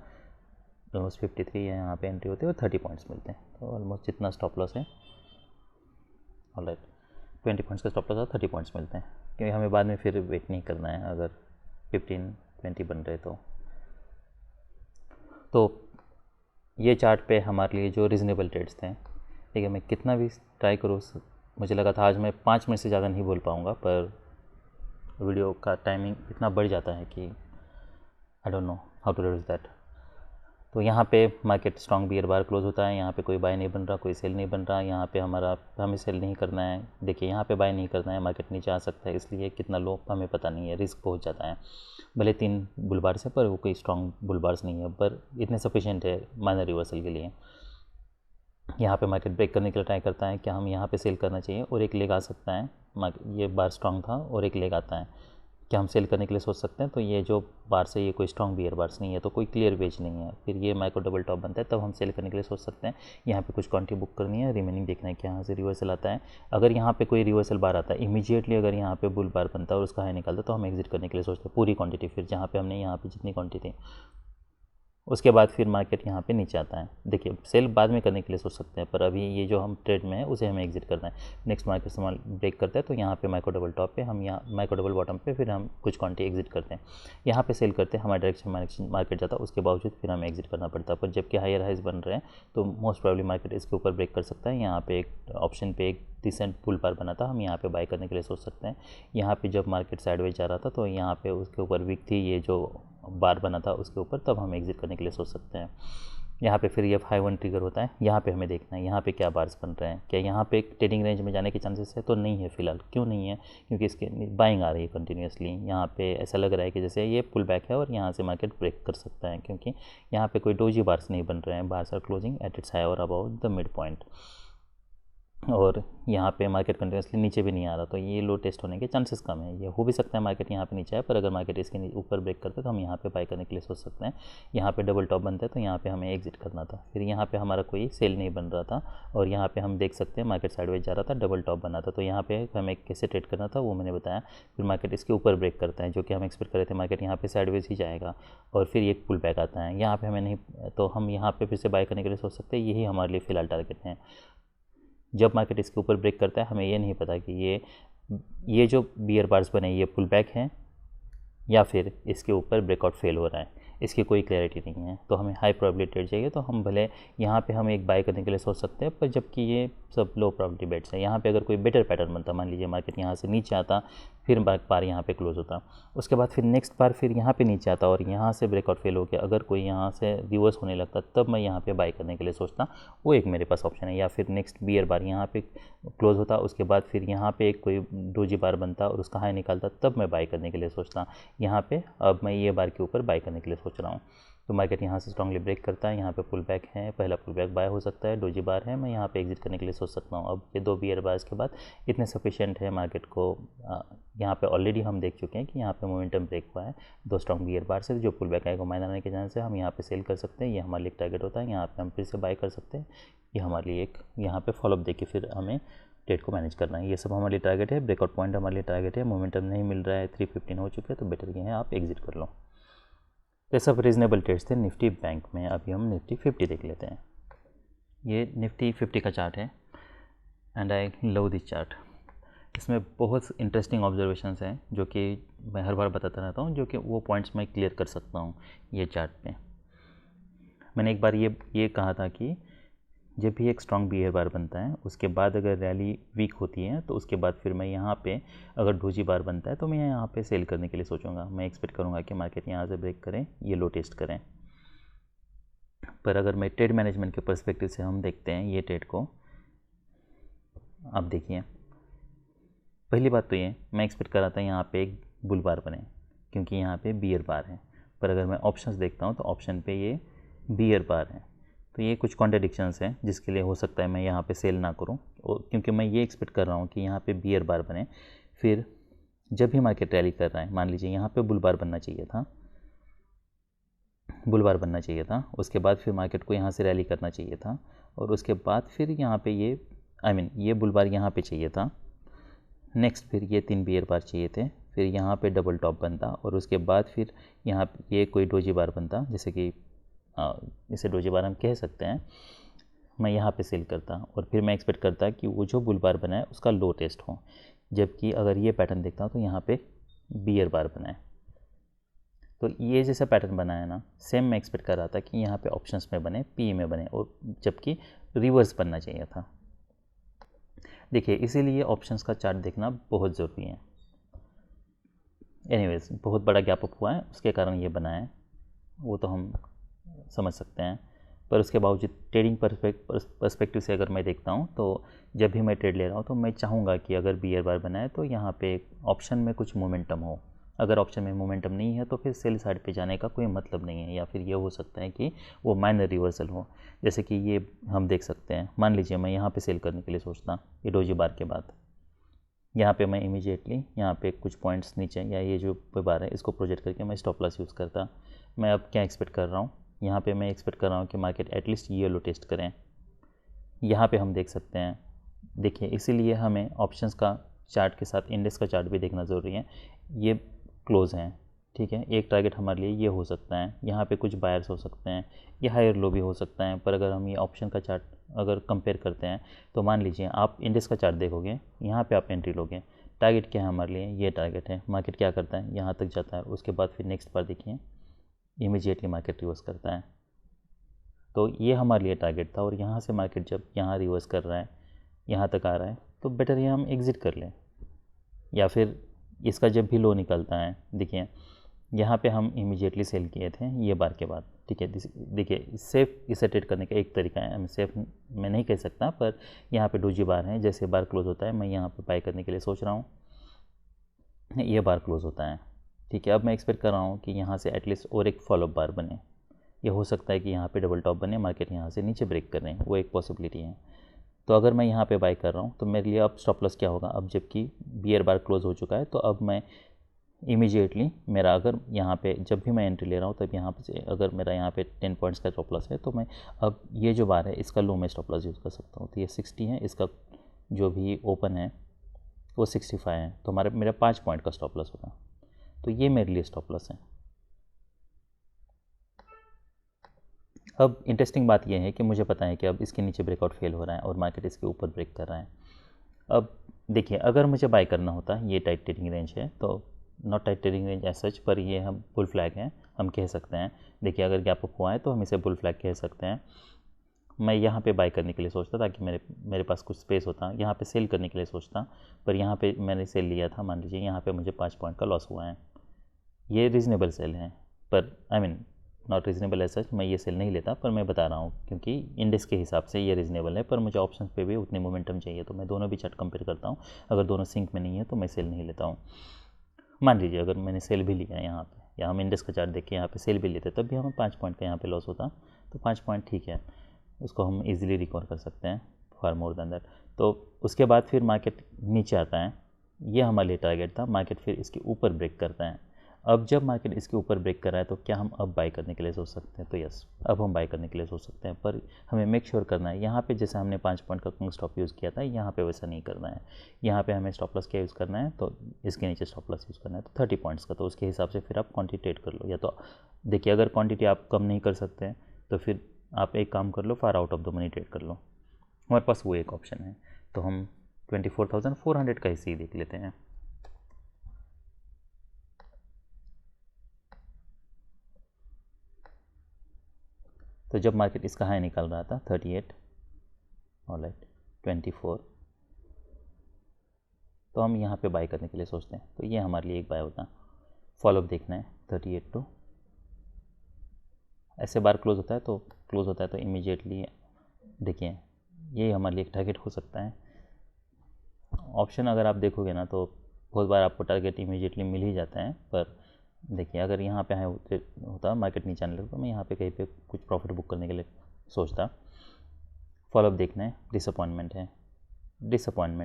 ऑलमोस्ट 53 है, यहाँ पे एंट्री होती है और 30 पॉइंट्स मिलते हैं। तो ऑलमोस्ट जितना स्टॉप लॉस है, ऑलराइट 20 पॉइंट्स का स्टॉप लॉस है, 30 पॉइंट्स मिलते हैं, क्योंकि हमें बाद में फिर वेट नहीं करना है अगर 15-20 बन रहे तो ये चार्ट पे हमारे लिए जो रीज़नेबल ट्रेड्स थे। ठीक है, मैं कितना भी ट्राई करूँ, मुझे लगा था आज मैं 5 मिनट से ज़्यादा नहीं बोल पाऊँगा, पर वीडियो का टाइमिंग इतना बढ़ जाता है कि I don't know how to reduce that. तो यहाँ पे market strong bear bar close होता है, यहाँ पे कोई बाय नहीं बन रहा, कोई सेल नहीं बन रहा। यहाँ पे हमें सेल नहीं करना है। देखिए यहाँ पे बाय नहीं करना है, मार्केट नीचे आ सकता है, इसलिए कितना लो हमें पता नहीं है, रिस्क बहुत ज़्यादा है। भले 3 बुलबार्स है, पर वो कोई स्ट्रॉन्ग बुलबार्स नहीं है, पर इतने सफिशिएंट है माइनर रिवर्सल के लिए। यहाँ पे मार्केट ब्रेक करने के लिए ट्राई करता है, क्या हम यहाँ पे सेल करना चाहिए, और एक लेग आ सकता है। ये बार स्ट्रॉन्ग था और एक लेग आता है, क्या हम सेल करने के लिए सोच सकते हैं। तो ये जो बार्स है ये कोई स्ट्रॉन्ग बियर बार्स नहीं है, तो कोई क्लियर वेज नहीं है। फिर ये माइक्रो डबल टॉप बनता है, तब हम सेल करने के लिए सोच सकते हैं। यहाँ पे कुछ क्वांटिटी बुक करनी है, रिमेनिंग देखना है कि यहाँ से रिवर्सल आता है। अगर यहाँ पे कोई रिवर्सल बार आता है इमीडिएटली, अगर यहाँ पे बुल बार बनता है और उसका हाई निकालता है, तो हम एग्जिट करने के लिए सोचते हैं पूरी क्वांटिटी। फिर जहाँ पे हमने यहाँ पे जितनी क्वांटिटी थी, उसके बाद फिर मार्केट यहाँ पे नीचे आता है। देखिए सेल बाद में करने के लिए सोच सकते हैं, पर अभी ये जो हम ट्रेड में है उसे हमें एग्जिट करना है। नेक्स्ट मार्केट से ब्रेक करता है, तो यहाँ पे माइक्रो डबल टॉप पे हम यहाँ माइक्रो डबल बॉटम पे फिर हम कुछ क्वांटिटी एग्जिट करते हैं। यहाँ पे सेल करते हैं, हमारे डायरेक्शन मार्केट जाता है, उसके बावजूद फिर हमें एग्जिट करना पड़ता है। पर जबकि हायर हाइज बन रहे हैं, तो मोस्ट प्रॉब्ली मार्केट इसके ऊपर ब्रेक कर सकता है। यहाँ पे एक ऑप्शन पे एक डिसेंट पुल बार बना था, हम यहाँ पे बाय करने के लिए सोच सकते हैं। यहाँ पे जब मार्केट साइडवेज जा रहा था, तो यहाँ पे उसके ऊपर वीक थी, ये जो बार बना था उसके ऊपर, तब हम एग्जिट करने के लिए सोच सकते हैं। यहाँ पे फिर ये 5-1 ट्रिगर होता है, यहाँ पे हमें देखना है यहाँ पे क्या बार्स बन रहे हैं, क्या यहाँ पे एक ट्रेडिंग रेंज में जाने के चांसेस है। तो नहीं है फिलहाल। क्यों नहीं है? क्योंकि इसके बाइंग आ रही है कंटिन्यूसली। यहाँ पे ऐसा लग रहा है कि जैसे ये पुल बैक है और यहाँ से मार्केट ब्रेक कर सकता है, क्योंकि यहाँ पे कोई डोजी बार्स नहीं बन रहे हैं। Bars are closing at its high और अबाउट द मिड पॉइंट, और यहाँ पे मार्केट कंटिन्यूसली नीचे भी नहीं आ रहा, तो ये लो टेस्ट होने के चांसेस कम है। ये हो भी सकता है मार्केट यहाँ पे नीचे आए, पर अगर मार्केट इसके ऊपर ब्रेक करता है तो हम यहाँ पे बाय करने के लिए सोच सकते हैं। यहाँ पे डबल टॉप बनता है, तो यहाँ पे हमें एग्जिट करना था। फिर यहाँ पे हमारा कोई सेल नहीं बन रहा था, और यहाँ पे हम देख सकते हैं मार्केट साइडवेज जा रहा था, डबल टॉप बना था। तो यहाँ पे हमें कैसे ट्रेड करना था वो मैंने बताया। फिर मार्केट इसके ऊपर ब्रेक करता है, जो कि हम एक्सपेक्ट कर रहे थे, मार्केट यहाँ पे साइडवेज ही जाएगा, और फिर एक पुल बैक आता है। यहाँ पे हमें नहीं, तो हम यहाँ पे फिर से बाय करने के लिए सोच सकते हैं। यही हमारे लिए फ़िलहाल टारगेट है। जब मार्केट इसके ऊपर ब्रेक करता है, हमें ये नहीं पता कि ये जो बियर बार्स बने ये पुल बैक हैं या फिर इसके ऊपर ब्रेकआउट फेल हो रहा है। इसकी कोई क्लैरिटी नहीं है। तो हमें हाई प्रोबेबिलिटी ट्रेड चाहिए, तो हम भले यहाँ पे हम एक बाय करने के लिए सोच सकते हैं, पर जबकि ये सब लो प्रोबेबिलिटी बेट्स हैं। यहाँ पे अगर कोई बेटर पैटर्न बनता, मान लीजिए मार्केट यहाँ से नीचे आता, फिर बार यहाँ पे क्लोज होता, उसके बाद फिर नेक्स्ट बार फिर यहाँ पे नीचे आता और यहाँ से ब्रेकआउट फेल हो गया, अगर कोई यहाँ से रिवर्स होने लगता, तब मैं यहाँ पे बाय करने के लिए सोचता। वो एक मेरे पास ऑप्शन है। या फिर नेक्स्ट बियर बार यहाँ पे क्लोज होता, उसके बाद फिर यहाँ पे एक कोई डोजी बार बनता और उसका हाई निकालता, तब मैं बाय करने के लिए सोचता। यहाँ पे अब मैं ये बार के ऊपर बाय करने के लिए सोच रहा हूँ। तो मार्केट यहाँ से स्ट्रांगली ब्रेक करता है, यहाँ पे पुल बैक है, पहला पुल बैक बाय हो सकता है, डोजी बार है, मैं यहाँ पे एग्जिट करने के लिए सोच सकता हूँ। अब ये 2 बियर बार्स के बाद इतने सफिशिएंट है मार्केट को। यहाँ पे ऑलरेडी हम देख चुके हैं कि यहाँ पे मोमेंटम ब्रेक हुआ है, 2 स्ट्रॉन्ग बियर बार से, जो पुल बैक आएगा माइनर आने के जाने से हम यहाँ पे सेल कर सकते हैं। ये हमारे लिए एक टारगेट होता है, यहाँ पे हम फिर से बाय कर सकते हैं। ये हमारे लिए एक यहाँ पे फॉलोअप देके फिर हमें ट्रेड को मैनेज करना है। ये सब हमारे लिए टारगेट है। ब्रेकआउट पॉइंट हमारे लिए टारगेट है। मोमेंटम नहीं मिल रहा है, 315 हो चुके हैं, तो बेटर ये है आप एग्जिट कर लो। ये सब रीजनेबल ट्रेड्स थे निफ्टी बैंक में। अभी हम निफ्टी 50 देख लेते हैं। ये निफ्टी 50 का चार्ट है and I love this chart. इसमें बहुत इंटरेस्टिंग ऑब्जर्वेशंस हैं जो कि मैं हर बार बताता रहता हूँ, जो कि वो पॉइंट्स मैं क्लियर कर सकता हूँ ये चार्ट पे। मैंने एक बार ये कहा था कि जब भी एक स्ट्रॉन्ग बियर बार बनता है, उसके बाद अगर रैली वीक होती है, तो उसके बाद फिर मैं यहाँ पे अगर डोजी बार बनता है, तो मैं यहाँ पे सेल करने के लिए सोचूंगा। मैं एक्सपेक्ट करूँगा कि मार्केट यहाँ से ब्रेक करें, ये लो टेस्ट करें। पर अगर मैं ट्रेड मैनेजमेंट के पर्सपेक्टिव से हम देखते हैं ये ट्रेड को, आप देखिए, पहली बात तो ये मैं एक्सपेक्ट कर रहा था यहाँ पे एक बुल बार बने, क्योंकि यहाँ पे बियर बार है। पर अगर मैं ऑप्शंस देखता हूँ तो ऑप्शन पे ये बियर बार है, तो ये कुछ कॉन्ट्रडिक्शंस हैं जिसके लिए हो सकता है मैं यहाँ पे सेल ना करूँ, क्योंकि मैं ये एक्सपेक्ट कर रहा हूँ कि यहाँ पे बियर बार बने। फिर जब भी मार्केट रैली कर रहा है, मान लीजिए यहाँ पे बुल बार बनना चाहिए था, बुल बार बनना चाहिए था, उसके बाद फिर मार्केट को यहाँ से रैली करना चाहिए था, और उसके बाद फिर यहाँ पे ये ये बुल बार यहाँ पे चाहिए था। नेक्स्ट फिर ये 3 बियर बार चाहिए थे, फिर यहाँ पे डबल टॉप बनता, और उसके बाद फिर यहाँ ये कोई डोजी बार बनता, जैसे कि इसे डोजी बार हम कह सकते हैं। मैं यहाँ पे सेल करता और फिर मैं एक्सपेक्ट करता कि वो जो बुल बार बना है उसका लो टेस्ट हो, जबकि अगर ये पैटर्न देखता हूँ तो यहाँ पे बियर बार बना है। तो ये जैसा पैटर्न बना है ना, सेम मैं एक्सपेक्ट कर रहा था कि यहाँ पे ऑप्शंस में बने, पी में बने, और जबकि रिवर्स बनना चाहिए था। देखिए, इसीलिए ऑप्शंस का चार्ट देखना बहुत ज़रूरी है। एनीवेज, बहुत बड़ा गैप अप हुआ है, उसके कारण ये बना है, वो तो हम समझ सकते हैं। पर उसके बावजूद ट्रेडिंग पर्सपेक्टिव से अगर मैं देखता हूँ, तो जब भी मैं ट्रेड ले रहा हूँ तो मैं चाहूँगा कि अगर बियर बार बनाए तो यहाँ पे ऑप्शन में कुछ मोमेंटम हो। अगर ऑप्शन में मोमेंटम नहीं है तो फिर सेल साइड पे जाने का कोई मतलब नहीं है, या फिर ये हो सकता है कि वो माइनर रिवर्सल हो। जैसे कि ये हम देख सकते हैं, मान लीजिए मैं यहाँ पे सेल करने के लिए सोचता ये डोजी बार के बाद, यहाँ पे मैं इमीडिएटली यहाँ पे कुछ पॉइंट्स नीचे या ये जो बार है इसको प्रोजेक्ट करके मैं स्टॉप लॉस यूज़ करता। मैं अब क्या एक्सपेक्ट कर रहा हूँ, यहाँ पे मैं एक्सपेक्ट कर रहा हूँ कि मार्केट एटलीस्ट ये लो टेस्ट करें। यहाँ पे हम देख सकते हैं, देखिए, इसीलिए हमें ऑप्शंस का चार्ट के साथ इंडेक्स का चार्ट भी देखना ज़रूरी है। ये क्लोज हैं, ठीक है, एक टारगेट हमारे लिए ये हो सकता है, यहाँ पे कुछ बायर्स हो सकते हैं, ये हायर लो भी हो सकता है। पर अगर हम ये ऑप्शन का चार्ट अगर कंपेयर करते हैं, तो मान लीजिए आप इंडेक्स का चार्ट देखोगे, यहाँ पे आप एंट्री लोगे, टारगेट क्या है हमारे लिए, ये टारगेट है। मार्केट क्या करता है, यहाँ तक जाता है, उसके बाद फिर नेक्स्ट बार देखिए इमीडिएटली मार्केट रिवर्स करता है। तो ये हमारे लिए टारगेट था, और यहाँ से मार्केट जब यहाँ रिवर्स कर रहा है, यहाँ तक आ रहा है, तो बेटर ये हम एग्ज़िट कर लें। या फिर इसका जब भी लो निकलता है, देखिए यहाँ पे हम इमीडिएटली सेल किए थे ये बार के बाद, ठीक है। देखिए, सेफ इसे ट्रेड करने का एक तरीका है, मैं सेफ मैं नहीं कह सकता, पर यहाँ पे डोजी बार है, जैसे बार क्लोज होता है मैं यहाँ पे बाय करने के लिए सोच रहा हूँ, ये बार क्लोज होता है, ठीक है। अब मैं एक्सपेक्ट कर रहा हूँ कि यहाँ से एटलीस्ट और एक फॉलोअप बार बने, ये हो सकता है कि यहाँ पे डबल टॉप बने, मार्केट यहाँ से नीचे ब्रेक कर रहे हैं, वो एक पॉसिबिलिटी है। तो अगर मैं यहाँ पे बाय कर रहा हूँ तो मेरे लिए अब स्टॉप लॉस क्या होगा, अब जबकि बियर बार क्लोज हो चुका है, तो अब मैं इमीडिएटली मेरा अगर यहाँ पे जब भी मैं एंट्री ले रहा हूँ, तब यहाँ पे अगर मेरा यहाँ पे 10 पॉइंट्स का स्टॉप लॉस है, तो मैं अब ये जो बार है इसका लो में स्टॉप लॉस यूज़ कर सकता हूँ। तो ये 60 है, इसका जो भी ओपन है वो 65 है, तो मेरा 5 पॉइंट का स्टॉप लॉस होगा। तो ये मेरे लिए स्टॉप लॉस है। अब इंटरेस्टिंग बात यह है कि मुझे पता है कि अब इसके नीचे ब्रेकआउट फेल हो रहा है और मार्केट इसके ऊपर ब्रेक कर रहा है। अब देखिए, अगर मुझे बाय करना होता, ये टाइट ट्रेडिंग रेंज है, तो not tightening range as such, पर ये हम बुल फ्लैग हैं, हम कह सकते हैं। देखिए अगर गैप अप हुआ है तो हम इसे बुल फ्लैग कह सकते हैं। मैं यहाँ पे बाय करने के लिए सोचता ताकि मेरे पास कुछ स्पेस होता, यहाँ पे सेल करने के लिए सोचता, पर यहाँ पे मैंने सेल लिया था, मान लीजिए यहाँ पे मुझे 5 पॉइंट का लॉस हुआ है। ये रीज़नेबल सेल है, पर आई मीन नॉट रीज़नेबल है सच, मैं ये सेल नहीं लेता, पर मैं बता रहा हूँ क्योंकि इंडेक्स के हिसाब से ये रीज़नेबल है, पर मुझे ऑप्शन पे भी उतनी मोमेंटम चाहिए, तो मैं दोनों भी चार्ट कंपेयर करता हूँ। अगर दोनों सिंक में नहीं है तो मैं सेल नहीं लेता हूँ। मान लीजिए अगर मैंने सेल भी लिया है यहाँ पे, या हम इंडेक्स का चार्ट देख के यहाँ पे सेल भी लेते तब भी हमें 5 पॉइंट का यहाँ पे लॉस होता, तो 5 पॉइंट ठीक है, उसको हम इजीली रिकवर कर सकते हैं फॉर मोर देन दैट। तो उसके बाद फिर मार्केट नीचे आता है, ये हमारे लिए टारगेट था, मार्केट फिर इसके ऊपर ब्रेक करता है। अब जब मार्केट इसके ऊपर ब्रेक कर रहा है तो क्या हम अब बाय करने के लिए सोच सकते हैं? तो यस, अब हम बाय करने के लिए सोच सकते हैं, पर हमें मेक श्योर करना है यहाँ पे जैसे हमने 5 पॉइंट का कंग स्टॉप यूज़ किया था, यहाँ पे वैसा नहीं करना है। यहाँ पे हमें स्टॉप लॉस क्या यूज़ करना है, तो इसके नीचे स्टॉप लॉस यूज़ करना है, तो 30 पॉइंट्स का, तो उसके हिसाब से फिर आप क्वांटिटी ट्रेड कर लो। या तो देखिए अगर क्वांटिटी आप कम नहीं कर सकते हैं तो फिर आप एक काम कर लो, far out of the money trade कर लो, हमारे पास वो एक ऑप्शन है। तो हम 24,400 का हिस्से ही देख लेते हैं। तो जब मार्केट इसका हाई निकाल रहा था 38 ऑलराइट 24, तो हम यहाँ पे बाय करने के लिए सोचते हैं, तो ये हमारे लिए एक बाय होता। फॉलोअप देखना है 38 टू, ऐसे बार क्लोज होता है तो इमीडिएटली देखिए ये हमारे लिए एक टारगेट हो सकता है। ऑप्शन अगर आप देखोगे ना तो बहुत बार आपको टारगेट इमीडिएटली मिल ही जाता है, पर देखिए अगर यहाँ पे हाई होता मार्केट नीचे आने लगता तो मैं यहाँ पे कहीं पे कुछ प्रॉफिट बुक करने के लिए सोचता। फॉलोअप देखना है, डिसअपॉइंटमेंट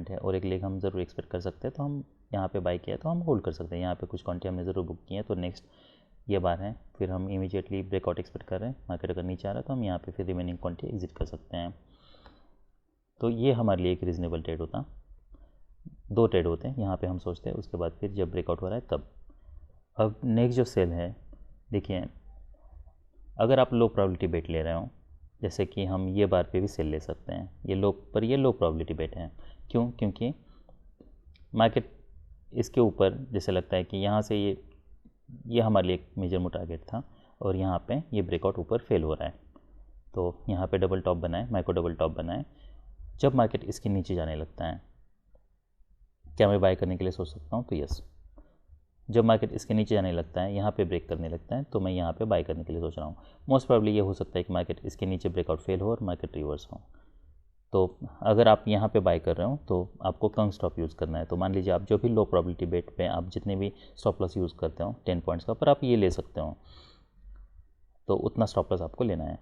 है और एक लेग हम ज़रूर एक्सपेक्ट कर सकते हैं, तो हम यहाँ पे बाय किया तो हम होल्ड कर सकते हैं। यहाँ पे कुछ क्वांटिटी हमने ज़रूर बुक की है, तो नेक्स्ट ये बार है, फिर हम इमीडिएटली ब्रेकआउट एक्सपेक्ट कर रहे हैं, मार्केट अगर नीचे आ रहा है तो हम यहाँ पे फिर रिमेनिंग क्वांटिटी एग्जिट कर सकते हैं। तो ये हमारे लिए एक रीज़नेबल ट्रेड होता। 2 ट्रेड होते हैं यहाँ पे हम सोचते हैं, उसके बाद फिर जब ब्रेकआउट हो रहा है तब। अब नेक्स्ट जो सेल है, देखिए अगर आप लो प्रोबेबिलिटी बेट ले रहे हो, जैसे कि हम ये बार पे भी सेल ले सकते हैं, ये लो प्रोबेबिलिटी बेट है। क्यों? क्योंकि मार्केट इसके ऊपर जैसे लगता है कि यहाँ से ये हमारे लिए एक मेजर मूव टारगेट था और यहाँ पे ये ब्रेकआउट ऊपर फेल हो रहा है, तो यहाँ पे डबल टॉप बनाए, माइक्रो डबल टॉप बनाए। जब मार्केट इसके नीचे जाने लगता है, क्या मैं बाय करने के लिए सोच सकता हूँ? तो यस, जब मार्केट इसके नीचे जाने लगता है, यहाँ पे ब्रेक करने लगता है, तो मैं यहाँ पे बाय करने के लिए सोच रहा हूँ। मोस्ट प्रोबेबली ये हो सकता है कि मार्केट इसके नीचे ब्रेकआउट फेल हो और मार्केट रिवर्स हो। तो अगर आप यहाँ पे बाय कर रहे हो तो आपको कंग स्टॉप यूज़ करना है। तो मान लीजिए आप जो भी लो प्रोबेबिलिटी बेट पे आप जितने भी स्टॉप लॉस यूज़ करते हो 10 पॉइंट्स का, पर आप ये ले सकते हो, तो उतना स्टॉप लॉस आपको लेना है,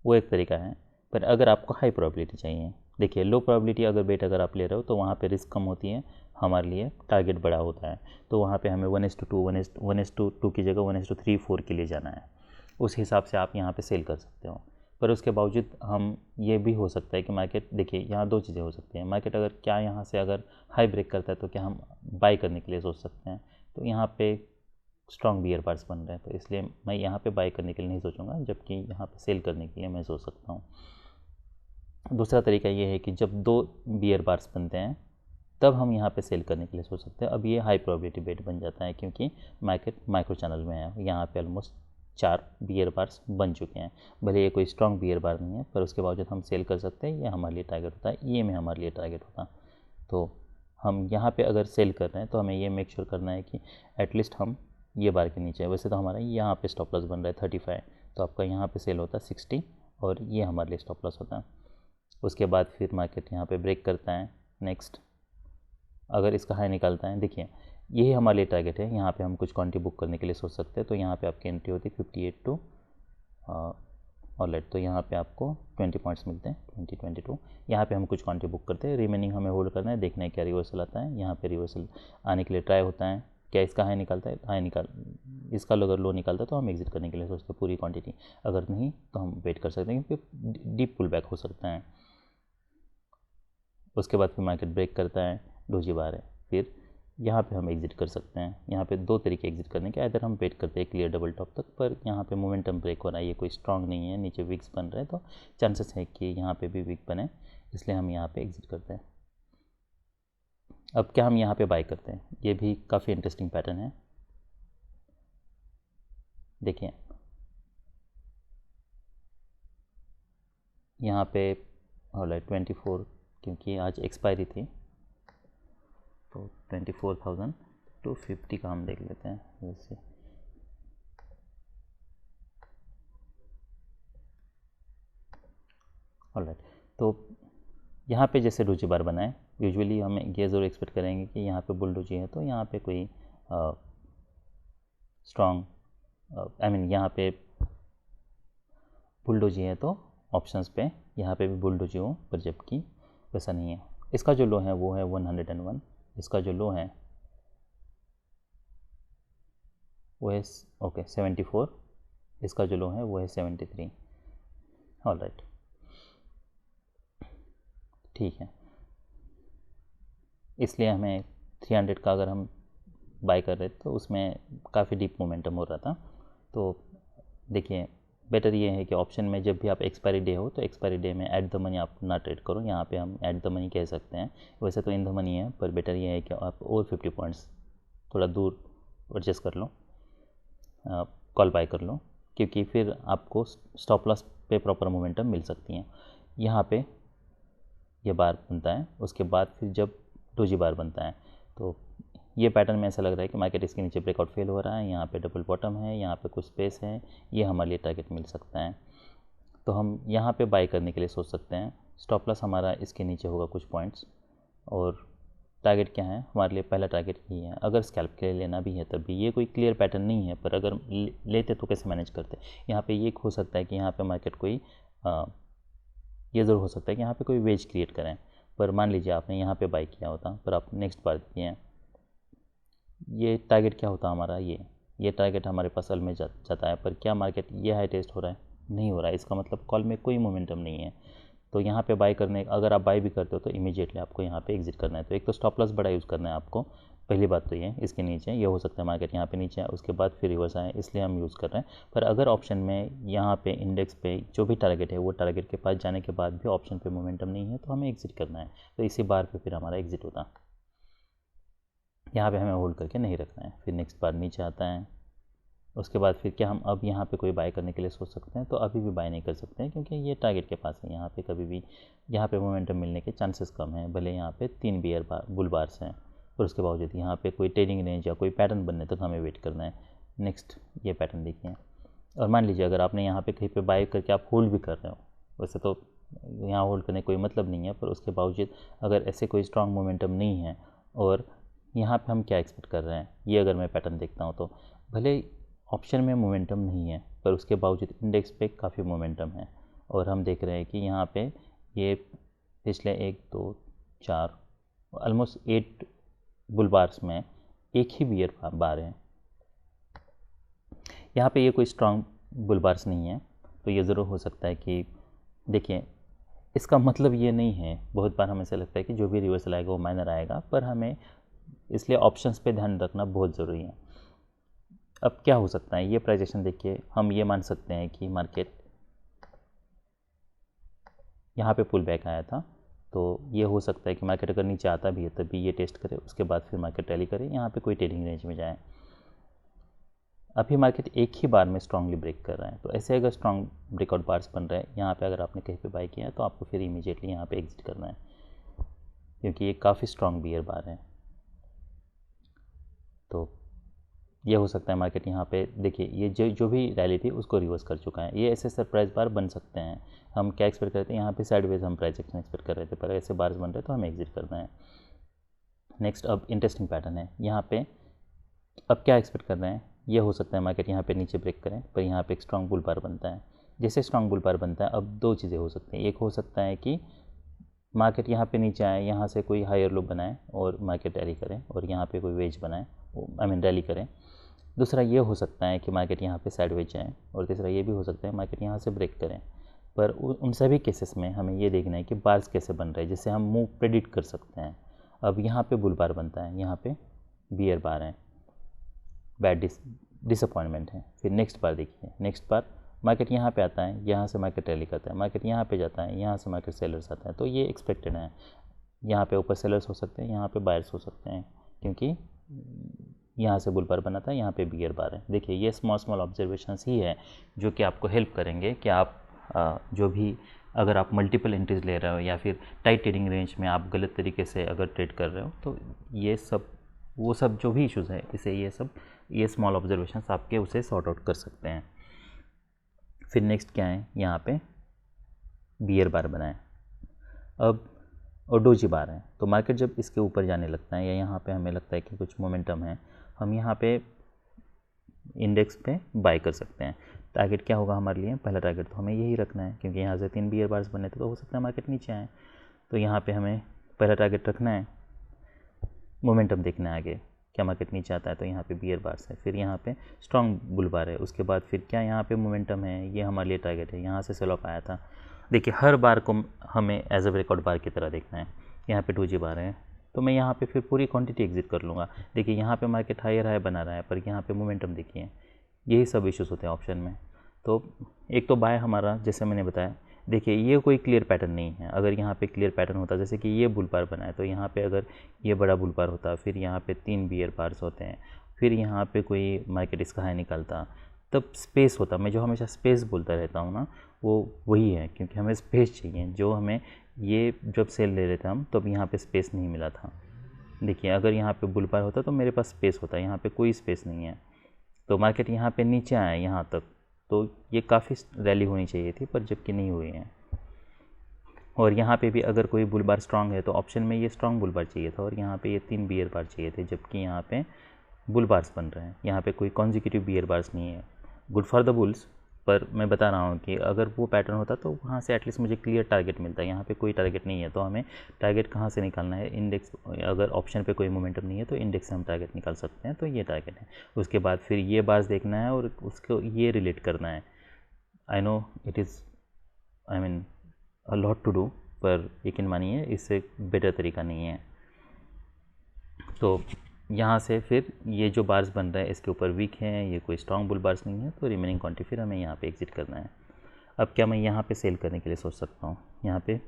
वो एक तरीका है। पर अगर आपको हाई प्रोबेबिलिटी चाहिए, देखिए लो प्रोबेबिलिटी अगर बेट अगर आप ले रहे हो तो वहाँ पे रिस्क कम होती है, हमारे लिए टारगेट बड़ा होता है, तो वहाँ पे हमें 1:2 1:2 की जगह 1:3-4 के लिए जाना है। उस हिसाब से आप यहाँ पे सेल कर सकते हो। पर उसके बावजूद हम ये भी हो सकता है कि मार्केट, देखिए यहाँ 2 चीज़ें हो सकती हैं, मार्केट अगर क्या यहाँ से अगर हाई ब्रेक करता है तो क्या हम बाई करने के लिए सोच सकते हैं, तो यहाँ पे स्ट्रॉन्ग बियर बार्स बन रहे हैं, तो इसलिए मैं यहाँ पे बाई करने के लिए नहीं सोचूंगा, जबकि यहाँ पे सेल करने के लिए मैं सोच सकता हूँ। दूसरा तरीका ये है कि जब 2 बियर बार्स बनते हैं तब हम यहाँ पे सेल करने के लिए सोच सकते हैं। अब ये हाई प्रोबेबिलिटी बेट बन जाता है क्योंकि मार्केट माइक्रो चैनल में है, यहाँ पे ऑलमोस्ट 4 बियर बार्स बन चुके हैं। भले ये कोई स्ट्रॉन्ग बियर बार नहीं है, पर उसके बावजूद हम सेल कर सकते हैं, ये हमारे लिए टारगेट होता है, ये में हमारे लिए टारगेट होता। तो हम यहाँ पे अगर सेल कर रहे हैं तो हमें ये मेक श्योर करना है कि एटलीस्ट हम ये बार के नीचे है। वैसे तो हमारा यहाँ पे स्टॉप लॉस बन रहा है 35, तो आपका यहाँ पे सेल होता है 60 और ये हमारे लिए स्टॉप लॉस होता है। उसके बाद फिर मार्केट यहाँ पे ब्रेक करता है, नेक्स्ट अगर इसका हाई निकालता है, देखिए यही हमारे लिए टारगेट है, यहाँ पे हम कुछ क्वांटिटी बुक करने के लिए सोच सकते हैं। तो यहाँ पे आपकी एंट्री होती है 58 टू ऑलराइट, तो यहाँ पे आपको 20 पॉइंट्स मिलते हैं, 22। यहाँ पे हम कुछ क्वांटिटी बुक करते हैं, रिमेनिंग हमें होल्ड करना है, देखना है क्या रिवर्सल आता है। यहाँ पे रिवर्सल आने के लिए ट्राई होता है, क्या इसका हाई निकालता है, इसका अगर लो निकालता है तो हम एग्जिट करने के लिए सोचते हैं पूरी क्वांटिटी, अगर नहीं तो हम वेट कर सकते हैं क्योंकि डीप पुल बैक हो सकता है। उसके बाद फिर मार्केट ब्रेक करता है, डोजी बार है, फिर यहाँ पे हम एग्जिट कर सकते हैं। यहाँ पे 2 तरीके एग्जिट करने के, इधर हम वेट करते हैं क्लियर डबल टॉप तक, पर यहाँ पे मोमेंटम ब्रेक हो रहा है, ये कोई स्ट्रांग नहीं है, नीचे विक्स बन रहे हैं, तो चांसेस है कि यहाँ पे भी विक बने, इसलिए हम यहाँ पे एग्जिट करते हैं। अब क्या हम यहाँ पे बाय करते हैं, ये भी काफ़ी इंटरेस्टिंग पैटर्न है। देखिए यहाँ पे ऑलराइट 24, क्योंकि आज एक्सपायरी थी तो 24,250 का हम देख लेते हैं वैसे। ऑलराइट, तो यहाँ पे जैसे डोजी बार बनाए, यूजुअली हम ये ज़रूर एक्सपेक्ट करेंगे कि यहाँ पे बुल डोजी है तो यहाँ पे कोई स्ट्रॉन्ग आई मीन यहाँ पे बुल डोजी है तो ऑप्शंस पे यहाँ पे भी बुल डोजी हो, पर जबकि वैसा नहीं है। इसका जो लो है वो है 101, इसका जो लो है वो है ओके 74, इसका जो लो है वो है 73। ऑलराइट, ठीक है, इसलिए हमें 300 का अगर हम बाय कर रहे तो उसमें काफ़ी डीप मोमेंटम हो रहा था। तो देखिए बेटर ये है कि ऑप्शन में जब भी आप एक्सपायरी डे हो तो एक्सपायरी डे में एट द मनी आप ना ट्रेड करो, यहाँ पे हम एट द मनी कह सकते हैं, वैसे तो इन द मनी है, पर बेटर ये है कि आप और 50 पॉइंट्स थोड़ा दूर एडजस्ट कर लो, कॉल बाय कर लो, क्योंकि फिर आपको स्टॉप लॉस पे प्रॉपर मोमेंटम मिल सकती हैं। यहाँ पे ये बार बनता है, उसके बाद फिर जब डोजी बार बनता है तो ये पैटर्न में ऐसा लग रहा है कि मार्केट इसके नीचे ब्रेकआउट फेल हो रहा है, यहाँ पे डबल बॉटम है, यहाँ पे कुछ स्पेस है, ये हमारे लिए टारगेट मिल सकता है। तो हम यहाँ पे बाय करने के लिए सोच सकते हैं। स्टॉप लॉस हमारा इसके नीचे होगा कुछ पॉइंट्स, और टारगेट क्या है हमारे लिए, पहला टारगेट ही है। अगर स्कैल्प के लिए लेना भी है तब भी ये कोई क्लियर पैटर्न नहीं है, पर अगर लेते तो कैसे मैनेज करते। यहाँ पे ये हो सकता है कि यहाँ पे मार्केट कोई ये ज़रूर हो सकता है कि यहाँ पे कोई वेज क्रिएट करें, पर मान लीजिए आपने यहाँ पे बाय किया होता पर आप नेक्स्ट बार किए हैं, ये टारगेट क्या होता हमारा, ये टारगेट हमारे पास अल में जाता है, पर क्या मार्केट ये हाई टेस्ट हो रहा है, नहीं हो रहा है, इसका मतलब कॉल में कोई मोमेंटम नहीं है। तो यहाँ पे बाय करने, अगर आप बाय भी करते हो तो इमीडिएटली आपको यहाँ पे एग्जिट करना है। तो एक तो स्टॉप लॉस बड़ा यूज़ करना है आपको, पहली बात तो ये इसके नीचे, ये हो सकता है मार्केट यहाँ पे नीचे आए उसके बाद फिर रिवर्स आए, इसलिए हम यूज़ कर रहे हैं। पर अगर ऑप्शन में यहाँ पे इंडेक्स पे जो भी टारगेट है वो टारगेट के पास जाने के बाद भी ऑप्शन पे मोमेंटम नहीं है तो हमें एग्जिट करना है, तो इसी बार पे फिर हमारा एग्जिट होता, यहाँ पे हमें होल्ड करके नहीं रखना है। फिर नेक्स्ट बार नीचे आता है, उसके बाद फिर क्या हम अब यहाँ पे कोई बाय करने के लिए सोच सकते हैं, तो अभी भी बाय नहीं कर सकते हैं क्योंकि ये टारगेट के पास है। यहाँ पे कभी भी यहाँ पे मोमेंटम मिलने के चांसेस कम हैं, भले यहाँ पे 3 बियर बुल बार्स हैं, और उसके बावजूद यहाँ पे कोई ट्रेडिंग रेंज या कोई पैटर्न बनने तक हमें वेट करना है। नेक्स्ट ये पैटर्न देखिए, और मान लीजिए अगर आपने यहाँ पे कहीं पे बाय करके आप होल्ड भी कर रहे हो, वैसे तो यहाँ होल्ड करने कोई मतलब नहीं है, पर उसके बावजूद अगर ऐसे कोई स्ट्रॉन्ग मोमेंटम नहीं है, और यहाँ पे हम क्या एक्सपेक्ट कर रहे हैं, ये अगर मैं पैटर्न देखता हूँ तो भले ऑप्शन में मोमेंटम नहीं है पर उसके बावजूद इंडेक्स पे काफ़ी मोमेंटम है, और हम देख रहे हैं कि यहाँ पे ये पिछले 1 2 4 ऑलमोस्ट 8 बुल बार्स में एक ही बियर बार है, यहाँ पे ये कोई स्ट्रॉन्ग बुल बार्स नहीं है। तो ये ज़रूर हो सकता है कि देखिए इसका मतलब ये नहीं है, बहुत बार हमें ऐसा लगता है कि जो भी रिवर्सल आएगा वो माइनर आएगा, पर हमें इसलिए ऑप्शंस पे ध्यान रखना बहुत ज़रूरी है। अब क्या हो सकता है, ये प्राइजेशन देखिए, हम ये मान सकते हैं कि मार्केट यहाँ पे पुल बैक आया था, तो ये हो सकता है कि मार्केट अगर नीचे आता भी है तभी ये टेस्ट करे, उसके बाद फिर मार्केट रैली करे, यहाँ पे कोई ट्रेडिंग रेंज में जाए। अभी मार्केट एक ही बार में स्ट्रांगली ब्रेक कर रहा है, तो ऐसे अगर स्ट्रांग ब्रेकआउट बार्स बन रहे हैं यहाँ पे, अगर आपने कहीं पे बाय किया है तो आपको फिर इमीडिएटली यहाँ पे एग्जिट करना है, क्योंकि ये काफ़ी स्ट्रांग बियर बार है। तो ये हो सकता है मार्केट यहाँ पे देखिए ये जो भी रैली थी उसको रिवर्स कर चुका है, ये ऐसे सरप्राइज बार बन सकते हैं। हम क्या एक्सपेक्ट करते हैं, यहाँ पे साइडवेज हम प्राइस एक्शन एक्सपेक्ट कर रहे थे, पर ऐसे बार्स बन रहे तो हमें एग्जिट करना है। नेक्स्ट अब इंटरेस्टिंग पैटर्न है यहाँ पे, अब क्या एक्सपेक्ट कर रहे हैं, ये हो सकता है मार्केट यहाँ पे नीचे ब्रेक करें, पर यहाँ पे एक स्ट्रॉन्ग बुल बार बनता है। जैसे स्ट्रॉन्ग बुल बार बनता है, अब दो चीज़ें हो सकती हैं, एक हो सकता है कि मार्केट यहाँ पे नीचे आए, यहाँ से कोई हायर लो बनाए और मार्केट रैली करें, और यहाँ पे कोई वेज बनाए आई मीन रैली करें। दूसरा ये हो सकता है कि मार्केट यहाँ पे साइडवेज जाए, और तीसरा ये भी हो सकता है मार्केट यहाँ से ब्रेक करें। पर उन सभी केसेस में हमें ये देखना है कि बार्स कैसे बन रहे हैं जिससे हम मूव प्रेडिक्ट कर सकते हैं। अब यहाँ पे बुल बार बनता है, यहाँ पे बियर बार है, बैड डिसअपॉइंटमेंट है। फिर नेक्स्ट बार देखिए, नेक्स्ट बार मार्केट यहाँ पे आता है, यहाँ से मार्केट रैली करता है, मार्केट यहाँ पे जाता है, यहाँ से मार्केट सेलर्स आता है, तो ये एक्सपेक्टेड है। यहाँ पे ऊपर सेलर्स हो सकते हैं, यहाँ पे बायर्स हो सकते हैं, क्योंकि यहाँ से बुल बार बना था, यहाँ पे बियर बार है। देखिए ये स्मॉल स्मॉल ऑब्जर्वेशंस ही है जो कि आपको हेल्प करेंगे कि आप जो भी अगर आप मल्टीपल एंट्रीज ले रहे हो या फिर टाइट ट्रेडिंग रेंज में आप गलत तरीके से अगर ट्रेड कर रहे हो, तो ये सब वो सब जो भी इश्यूज़ है इसे ये स्मॉल ऑब्जर्वेशंस आपके उसे सॉर्ट आउट कर सकते हैं। फिर नेक्स्ट क्या है, यहाँ पे बियर बार बनाएं अब और डोजी बार है। तो मार्केट जब इसके ऊपर जाने लगता है या यहाँ पे हमें लगता है कि कुछ मोमेंटम है, हम यहाँ पे इंडेक्स पे बाय कर सकते हैं। टारगेट क्या होगा हमारे लिए, पहला टारगेट तो हमें यही रखना है, क्योंकि यहाँ से 3 बियर बार्स बने थे तो हो सकता है मार्केट नीचे आए। तो यहाँ पे हमें पहला टारगेट रखना है, मोमेंटम देखना है आगे क्या मार्केट नीचे आता है, तो यहाँ पे बियर बार्स है। फिर यहाँ पे स्ट्रॉन्ग बुल बार है, उसके बाद फिर क्या यहाँ पे मोमेंटम है, ये हमारे लिए टारगेट है। यहाँ से सेल ऑफ आया था, देखिए हर बार को हमें एज अ ब्रेकआउट बार की तरह देखना है। यहाँ पे डोजी बार है तो मैं यहाँ पे फिर पूरी क्वांटिटी एग्जिट कर लूँगा। देखिए यहाँ पे मार्केट हायर हाई बना रहा है, पर यहाँ पे मोमेंटम देखिए, यही सब इश्यूज़ होते हैं ऑप्शन में। तो एक तो बाय हमारा जैसे मैंने बताया, देखिए ये कोई क्लियर पैटर्न नहीं है। अगर यहाँ पे क्लियर पैटर्न होता, जैसे कि ये बुल बार बना है, तो यहाँ पे अगर ये बड़ा बुल बार होता, फिर यहाँ पे 3 बियर बार्स होते हैं, फिर यहाँ पे कोई मार्केट इसका हाई निकालता, तब स्पेस होता। मैं जो हमेशा स्पेस बोलता रहता हूँ ना, वो वही है, क्योंकि हमें स्पेस चाहिए। जो हमें ये जब सेल ले रहे थे हम, तब यहाँ पे स्पेस नहीं मिला था। देखिए अगर यहाँ पे बुल बार होता तो मेरे पास स्पेस होता, यहाँ पे कोई स्पेस नहीं है। तो मार्केट यहाँ पे नीचे आया यहाँ तक, तो ये काफ़ी रैली होनी चाहिए थी, पर जबकि नहीं हुई है। और यहाँ पे भी अगर कोई बुल बार स्ट्रांग है तो ऑप्शन में ये स्ट्रांग बुल बार चाहिए था, और यहाँ पे ये 3 बियर बार चाहिए थे, जबकि यहाँ पे बुल बार्स बन रहे हैं। यहाँ पे कोई कॉन्जिक्यूटिव बियर बार्स नहीं है। गुड फॉर द बुल्स, पर मैं बता रहा हूँ कि अगर वो पैटर्न होता तो वहाँ से एटलीस्ट मुझे क्लियर टारगेट मिलता है। यहाँ पे कोई टारगेट नहीं है, तो हमें टारगेट कहाँ से निकालना है, इंडेक्स। अगर ऑप्शन पे कोई मोमेंटम नहीं है तो इंडेक्स से हम टारगेट निकाल सकते हैं, तो ये टारगेट है। उसके बाद फिर ये बार्स देखना है और उसको ये रिलेट करना है। I know it is I mean a lot to do, पर यकीन मानिए इससे बेटर तरीका नहीं है। तो यहाँ से फिर ये जो बार्स बन रहा है इसके ऊपर वीक हैं, ये कोई स्ट्रॉन्ग बुल बार्स नहीं है, तो रिमेनिंग क्वांटिटी फिर हमें यहाँ पे एग्जिट करना है। अब क्या मैं यहाँ पे सेल करने के लिए सोच सकता हूँ, यहाँ पे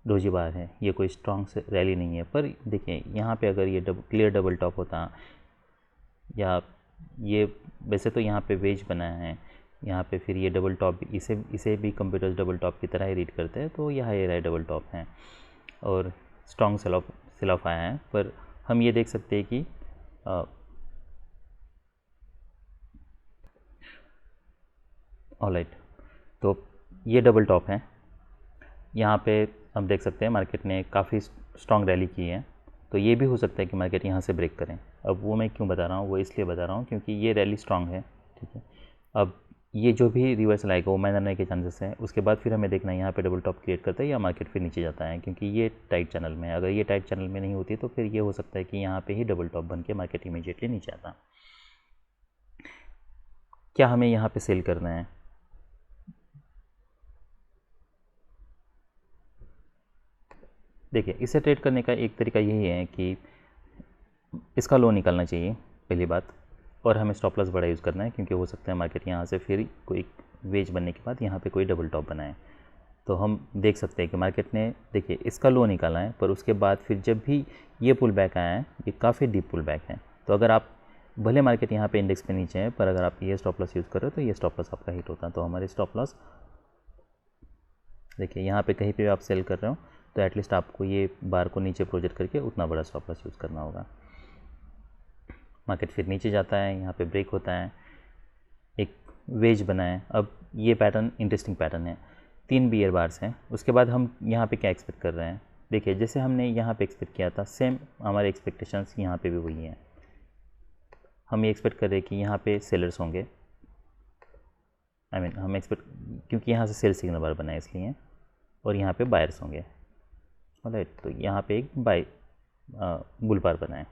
डोजी बार है, ये कोई स्ट्रॉन्ग से रैली नहीं है, पर देखिए यहाँ पे अगर ये क्लियर डबल टॉप होता, या ये वैसे तो यहाँ पे वेज बना है, यहाँ पे फिर ये डबल टॉप, इसे भी कंप्यूटर्स डबल टॉप की तरह ही रीड करते हैं, तो यह हायर हाई डबल टॉप है और स्ट्रॉन्ग सेल ऑफ आया है। पर हम ये देख सकते हैं कि ऑलराइट, तो ये डबल टॉप है। यहाँ पे हम देख सकते हैं मार्केट ने काफ़ी स्ट्रॉन्ग रैली की है, तो ये भी हो सकता है कि मार्केट यहाँ से ब्रेक करें। अब वो मैं क्यों बता रहा हूँ, वो इसलिए बता रहा हूँ क्योंकि ये रैली स्ट्रॉन्ग है, ठीक है। अब ये जो भी रिवर्सल आएगा वो माइनर आने के चांसेस हैं। उसके बाद फिर हमें देखना है यहाँ पे डबल टॉप क्रिएट करता है या मार्केट फिर नीचे जाता है, क्योंकि ये टाइट चैनल में है। अगर ये टाइट चैनल में नहीं होती तो फिर ये हो सकता है कि यहाँ पे ही डबल टॉप बन के मार्केट इमीडिएटली नीचे आता। क्या हमें यहाँ पे सेल करना है, देखिए इसे ट्रेड करने का एक तरीका यही है कि इसका लो निकालना चाहिए पहली बात, और हमें स्टॉप लॉस बड़ा यूज़ करना है, क्योंकि हो सकता है मार्केट यहाँ से फिर कोई वेज बनने के बाद यहाँ पे कोई डबल टॉप बनाए। तो हम देख सकते हैं कि मार्केट ने देखिए इसका लो निकाला है, पर उसके बाद फिर जब भी ये पुल बैक आया है, ये काफ़ी डीप पुल बैक है। तो अगर आप भले मार्केट यहाँ पे इंडेक्स पे नीचे है, पर अगर आप ये स्टॉप लॉस यूज़ कर रहे हो तो ये स्टॉप लॉस आपका हिट होता है। तो हमारे स्टॉप लॉस देखिए यहाँ पे कहीं पे आप सेल कर रहे हो तो एटलीस्ट आपको ये बार को नीचे प्रोजेक्ट करके उतना बड़ा स्टॉप लॉस यूज़ करना होगा। मार्केट फिर नीचे जाता है, यहाँ पे ब्रेक होता है, एक वेज बना है। अब ये पैटर्न इंटरेस्टिंग पैटर्न है, 3 बियर बार्स हैं। उसके बाद हम यहाँ पे क्या एक्सपेक्ट कर रहे हैं, देखिए जैसे हमने यहाँ पे एक्सपेक्ट किया था, सेम हमारे एक्सपेक्टेशंस यहाँ पे भी वही हैं। हम ये एक्सपेक्ट कर रहे हैं कि यहाँ पे सेलर्स होंगे, हम एक्सपेक्ट, क्योंकि यहाँ से सेल सिग्नल बार बना है इसलिए, और यहाँ पे बायर्स होंगे। ऑलराइट, तो यहाँ पे एक बुल बार बना है।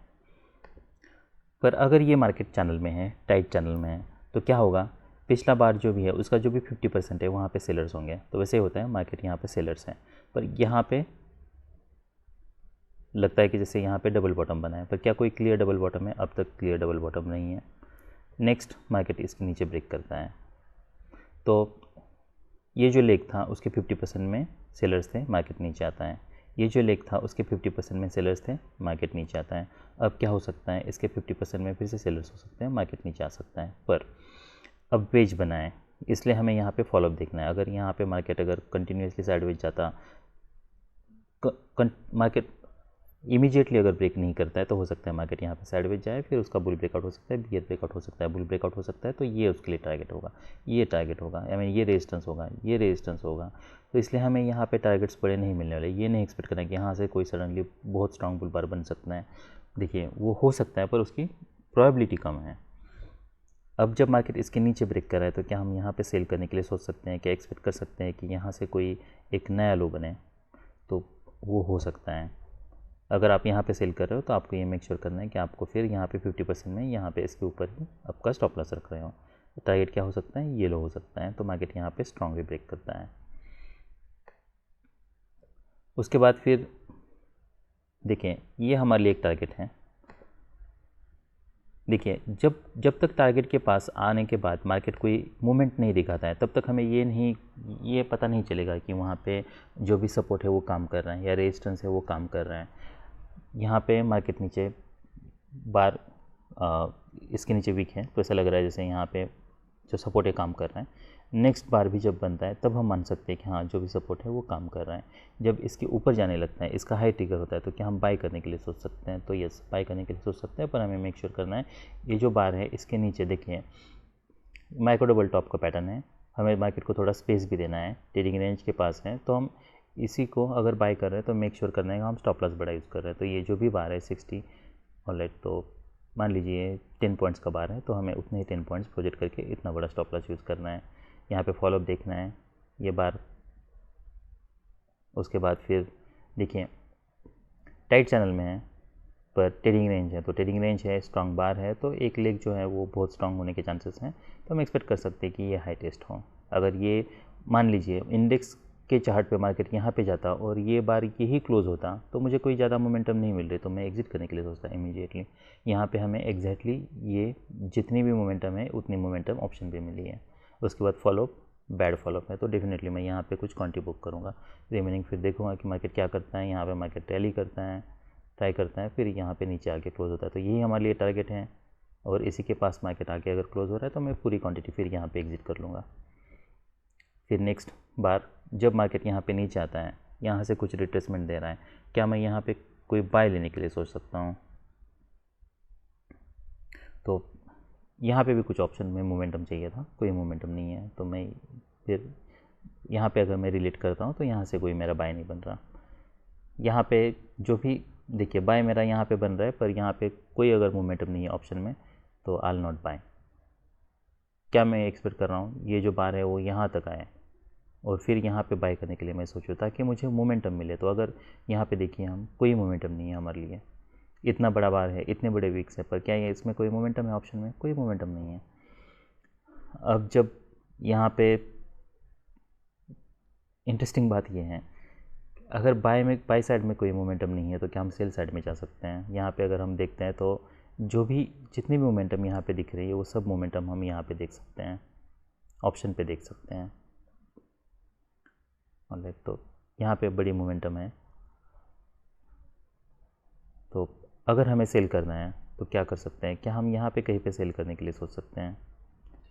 पर अगर ये मार्केट चैनल में है, टाइट चैनल में है, तो क्या होगा, पिछला बार जो भी है उसका जो भी 50% है वहाँ पे सेलर्स होंगे। तो वैसे होता है मार्केट यहाँ पे सेलर्स हैं, पर यहाँ पे लगता है कि जैसे यहाँ पे डबल बॉटम बना है, पर क्या कोई क्लियर डबल बॉटम है, अब तक क्लियर डबल बॉटम नहीं है। नेक्स्ट मार्केट इसके नीचे ब्रेक करता है, तो ये जो लेग था उसके 50% में सेलर्स थे, मार्केट नीचे आता है। ये जो लेग था उसके 50% में सेलर्स थे, मार्केट नीचे आता है। अब क्या हो सकता है, इसके 50% में फिर से सेलर्स हो सकते हैं, मार्केट नीचे आ सकता है। पर अब वेज बना है, इसलिए हमें यहाँ पे फॉलोअप देखना है। अगर यहाँ पे मार्केट अगर कंटिन्यूसली साइडवेज जाता, मार्केट इमीडिएटली अगर ब्रेक नहीं करता है तो हो सकता है मार्केट यहाँ पे साइडवेज जाए, फिर उसका बुल ब्रेकआउट हो सकता है, बियर ब्रेकआउट हो सकता है, बुल ब्रेकआउट हो सकता है। तो ये उसके लिए टारगेट होगा, ये टारगेट होगा, आई मीन ये रेजिस्टेंस होगा, ये रेजिस्टेंस होगा। तो इसलिए हमें यहाँ पे टारगेट्स बड़े नहीं मिलने वाले। ये नहीं एक्सपेक्ट करना कि यहाँ से कोई सडनली बहुत स्ट्रांग बुल बार बन सकता है। देखिए वो हो सकता है पर उसकी प्रोबेबिलिटी कम है। अब जब मार्केट इसके नीचे ब्रेक कर रहा है तो क्या हम यहाँ पे सेल करने के लिए सोच सकते हैं, क्या एक्सपेक्ट कर सकते हैं कि यहाँ से कोई एक नया लो बने? तो वो हो सकता है। अगर आप यहाँ पे सेल कर रहे हो तो आपको ये मेक श्योर करना है कि आपको फिर यहाँ पे 50% में यहाँ पे इसके ऊपर ही आपका स्टॉप लॉस रख रहे हो। तो टारगेट क्या हो सकता है, ये लो हो सकता है। तो मार्केट यहाँ पे स्ट्रांगली ब्रेक करता है। उसके बाद फिर देखें, ये हमारे लिए एक टारगेट है। देखिए जब तक टारगेट के पास आने के बाद मार्केट कोई मूवमेंट नहीं दिखाता है तब तक हमें ये पता नहीं चलेगा कि वहाँ पे जो भी सपोर्ट है वो काम कर रहा है या रेजिस्टेंस है वो काम कर रहा है। यहाँ पे मार्केट नीचे बार इसके नीचे वीक है तो ऐसा लग रहा है जैसे यहाँ पे जो सपोर्ट है काम कर रहा है। नेक्स्ट बार भी जब बनता है तब हम मान सकते हैं कि हाँ जो भी सपोर्ट है वो काम कर रहा है। जब इसके ऊपर जाने लगता है, इसका हाई ट्रिगर होता है, तो क्या हम बाई करने के लिए सोच सकते हैं? तो यस, बाई करने के लिए सोच सकते हैं, पर हमें मेक श्योर करना है ये जो बार है इसके नीचे देखिए माइक्रो डबल टॉप का पैटर्न है। हमें मार्केट को थोड़ा स्पेस भी देना है, ट्रेडिंग रेंज के पास है, तो हम इसी को अगर बाय कर रहे हैं तो मेक श्योर करना है कि हम स्टॉप लॉस बड़ा यूज़ कर रहे हैं। तो ये जो भी बार है 60 ऑलराइट, तो मान लीजिए 10 पॉइंट्स का बार है तो हमें उतने ही 10 पॉइंट्स प्रोजेक्ट करके इतना बड़ा स्टॉप लॉस यूज़ करना है। यहाँ पे फॉलोअप देखना है ये बार। उसके बाद फिर देखिए टाइट चैनल में है पर ट्रेडिंग रेंज है, तो ट्रेडिंग रेंज है, स्ट्रांग बार है, तो एक लेग जो है वो बहुत स्ट्रांग होने के चांसेस हैं। तो हम एक्सपेक्ट कर सकते हैं कि ये हाई टेस्ट हो। अगर ये मान लीजिए इंडेक्स के चार्ट पे मार्केट यहाँ पे जाता और ये बार यही क्लोज होता तो मुझे कोई ज़्यादा मोमेंटम नहीं मिल रही तो मैं एग्जिट करने के लिए सोचता इमीडिएटली। यहाँ पे हमें एग्जैक्टली ये जितनी भी मोमेंटम है उतनी मोमेंटम ऑप्शन पे मिली है। उसके बाद फॉलोअप बैड फॉलोअप है तो डेफिनेटली मैं यहाँ पे कुछ क्वांटिटी बुक करूँगा। रिमेनिंग फिर देखूँगा कि मार्केट क्या करता है। यहाँ पे मार्केट रैली करता है, ट्राई करता है, फिर यहाँ पे नीचे आके क्लोज होता है। तो यही हमारे लिए टारगेट है और इसी के पास मार्केट आके अगर क्लोज हो रहा है तो मैं पूरी क्वांटिटी फिर यहाँ पे एग्जिट कर लूँगा। फिर नेक्स्ट बार जब मार्केट यहाँ पे नीचे आता है, यहाँ से कुछ रिट्रेसमेंट दे रहा है, क्या मैं यहाँ पे कोई बाय लेने के लिए सोच सकता हूँ? तो यहाँ पे भी कुछ ऑप्शन में मोमेंटम चाहिए था, कोई मोमेंटम नहीं है, तो मैं फिर यहाँ पे अगर मैं रिलेट करता हूँ तो यहाँ से कोई मेरा बाय नहीं बन रहा। यहाँ पे जो भी देखिए बाय मेरा यहाँ पे बन रहा है पर यहाँ पे कोई अगर मोमेंटम नहीं है ऑप्शन में तो आई विल नॉट बाय। क्या मैं एक्सपेक्ट कर रहा हूँ, ये जो बार है वो यहाँ तक आए और फिर यहाँ पे बाय करने के लिए मैं सोचूँ ताकि मुझे मोमेंटम मिले। तो अगर यहाँ पे देखिए हम कोई मोमेंटम नहीं है हमारे लिए, इतना बड़ा बार है, इतने बड़े वीक्स है, पर क्या ये इसमें कोई मोमेंटम है? ऑप्शन में कोई मोमेंटम नहीं है। अब जब यहाँ पे इंटरेस्टिंग बात ये है, अगर बाय साइड में कोई मोमेंटम नहीं है तो क्या हम सेल साइड में जा सकते हैं? यहाँ पे अगर हम देखते हैं तो जो भी जितनी भी मोमेंटम यहाँ पे दिख रही है वो सब मोमेंटम हम यहाँ पे देख सकते हैं, ऑप्शन पे देख सकते हैं। ऑलराइट, तो यहाँ पे बड़ी मोमेंटम है। तो अगर हमें सेल करना है तो क्या कर सकते हैं? क्या हम यहाँ पे कहीं पे सेल करने के लिए सोच सकते हैं?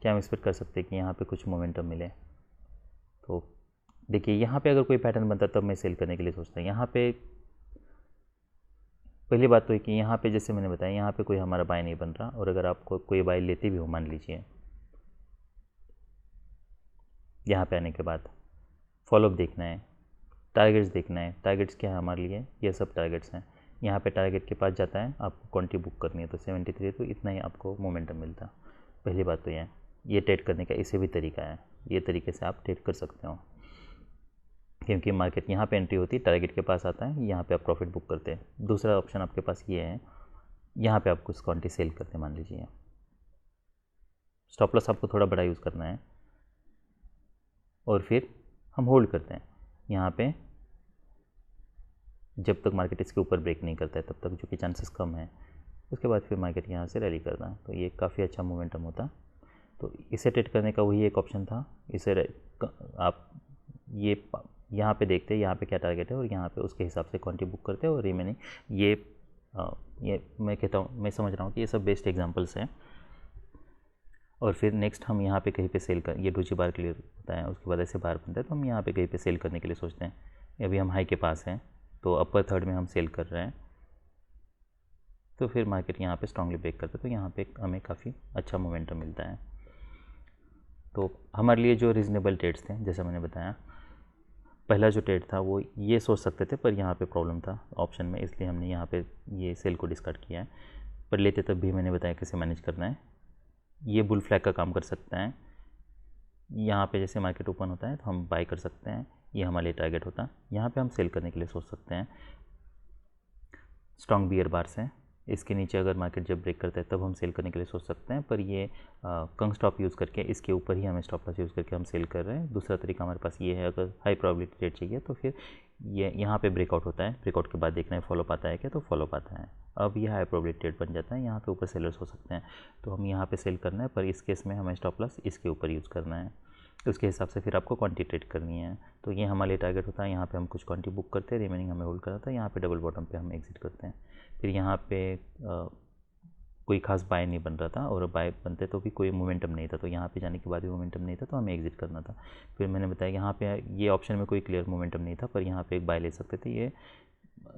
क्या हम एक्सपेक्ट कर सकते हैं कि यहाँ पे कुछ मोमेंटम मिले? तो देखिए यहाँ पे अगर कोई पैटर्न बनता तब मैं सेल करने के लिए सोचता हूँ। यहाँ पे पहली बात तो है कि यहाँ पे जैसे मैंने बताया यहाँ पे कोई हमारा बाय नहीं बन रहा, और अगर आपको कोई बाय लेते भी हो मान लीजिए यहाँ पे आने के बाद फॉलोअप देखना है, टारगेट्स देखना है। टारगेट्स क्या है हमारे लिए? ये सब टारगेट्स हैं। यहाँ पे टारगेट के पास जाता है, आपको क्वांटिटी बुक करनी है तो 73, तो इतना ही आपको मोमेंटम मिलता है। पहली बात तो ये ट्रेड करने का इसे भी तरीका है, ये तरीके से आप ट्रेड कर सकते हो क्योंकि मार्केट यहाँ पे एंट्री होती है, टारगेट के पास आता है, यहाँ पे आप प्रॉफिट बुक करते हैं। दूसरा ऑप्शन आपके पास ये है, यहाँ पे आप कुछ क्वांटिटी सेल करते हैं मान लीजिए। स्टॉप लॉस आपको थोड़ा बड़ा यूज़ करना है और फिर हम होल्ड करते हैं यहाँ पे जब तक मार्केट इसके ऊपर ब्रेक नहीं करता है तब तक, जो कि चांसेस कम है। उसके बाद फिर मार्केट यहाँ से रैली करना, तो ये काफ़ी अच्छा मोमेंटम होता। तो इसे ट्रेड करने का वही एक ऑप्शन था। इसे आप ये यहाँ पे देखते हैं यहाँ पे क्या टारगेट है और यहाँ पे उसके हिसाब से क्वांटिटी बुक करते हैं और रिमेनिंग ये मैं कहता हूँ, मैं समझ रहा हूँ कि ये सब बेस्ट एग्जांपल्स हैं। और फिर नेक्स्ट हम यहाँ पे कहीं पे सेल कर, ये डोजी बार क्लियर होता है, उसके बाद ऐसे बार बनता है, तो हम यहाँ पे कहीं पे सेल करने के लिए सोचते हैं। अभी हम हाई के पास हैं तो अपर थर्ड में हम सेल कर रहे हैं, तो फिर मार्केट यहाँ पे स्ट्रांगली ब्रेक करता है, तो यहाँ पे हमें काफ़ी अच्छा मोमेंटम मिलता है। तो हमारे लिए जो रीज़नेबल ट्रेड्स थे, जैसा मैंने बताया, पहला जो ट्रेड था वो ये सोच सकते थे, पर यहाँ पे प्रॉब्लम था ऑप्शन में, इसलिए हमने यहाँ पे ये सेल को डिस्कार्ड किया है। पर लेते तब भी मैंने बताया कैसे मैनेज करना है। ये बुल फ्लैग का काम कर सकता है। यहाँ पे जैसे मार्केट ओपन होता है तो हम बाय कर सकते हैं, ये हमारे लिए टारगेट होता है। यहाँ पे हम सेल करने के लिए सोच सकते हैं। स्ट्रॉन्ग बियर बार्स हैं, इसके नीचे अगर मार्केट जब ब्रेक करता है तब हम सेल करने के लिए सोच सकते हैं, पर ये कंग स्टॉप यूज़ करके इसके ऊपर ही हमें स्टॉप लॉस यूज़ करके हम सेल कर रहे हैं। दूसरा तरीका हमारे पास ये है, अगर हाई प्रोबेबिलिटी ट्रेड चाहिए तो फिर ये यहाँ पे ब्रेकआउट होता है, ब्रेकआउट के बाद देखना है फॉलो आता है क्या, तो फॉलो आता है, अब ये हाई प्रोबेबिलिटी ट्रेड बन जाता है। यहाँ पे ऊपर सेलर्स हो सकते हैं, तो हम यहाँ पे सेल करना है, पर इस केस में हमें स्टॉप लॉस इसके ऊपर यूज़ करना है, तो उसके हिसाब से फिर आपको क्वांटिटी ट्रेड करनी है। तो ये हमारे लिए टारगेट होता है, यहाँ पे हम कुछ क्वांटिटी बुक करते हैं, रिमेनिंग हमें होल्ड करना था। यहाँ पे डबल बॉटम पे हम एग्जिट करते हैं। फिर यहाँ पे कोई खास बाय नहीं बन रहा था, और बाय बनते तो भी कोई मोमेंटम नहीं था, तो यहाँ पे जाने के बाद भी मोमेंटम नहीं था, तो हमें एग्जिट करना था। फिर मैंने बताया यहाँ पे ये ऑप्शन में कोई क्लियर मोमेंटम नहीं था, पर यहाँ पे एक बाय ले सकते थे, ये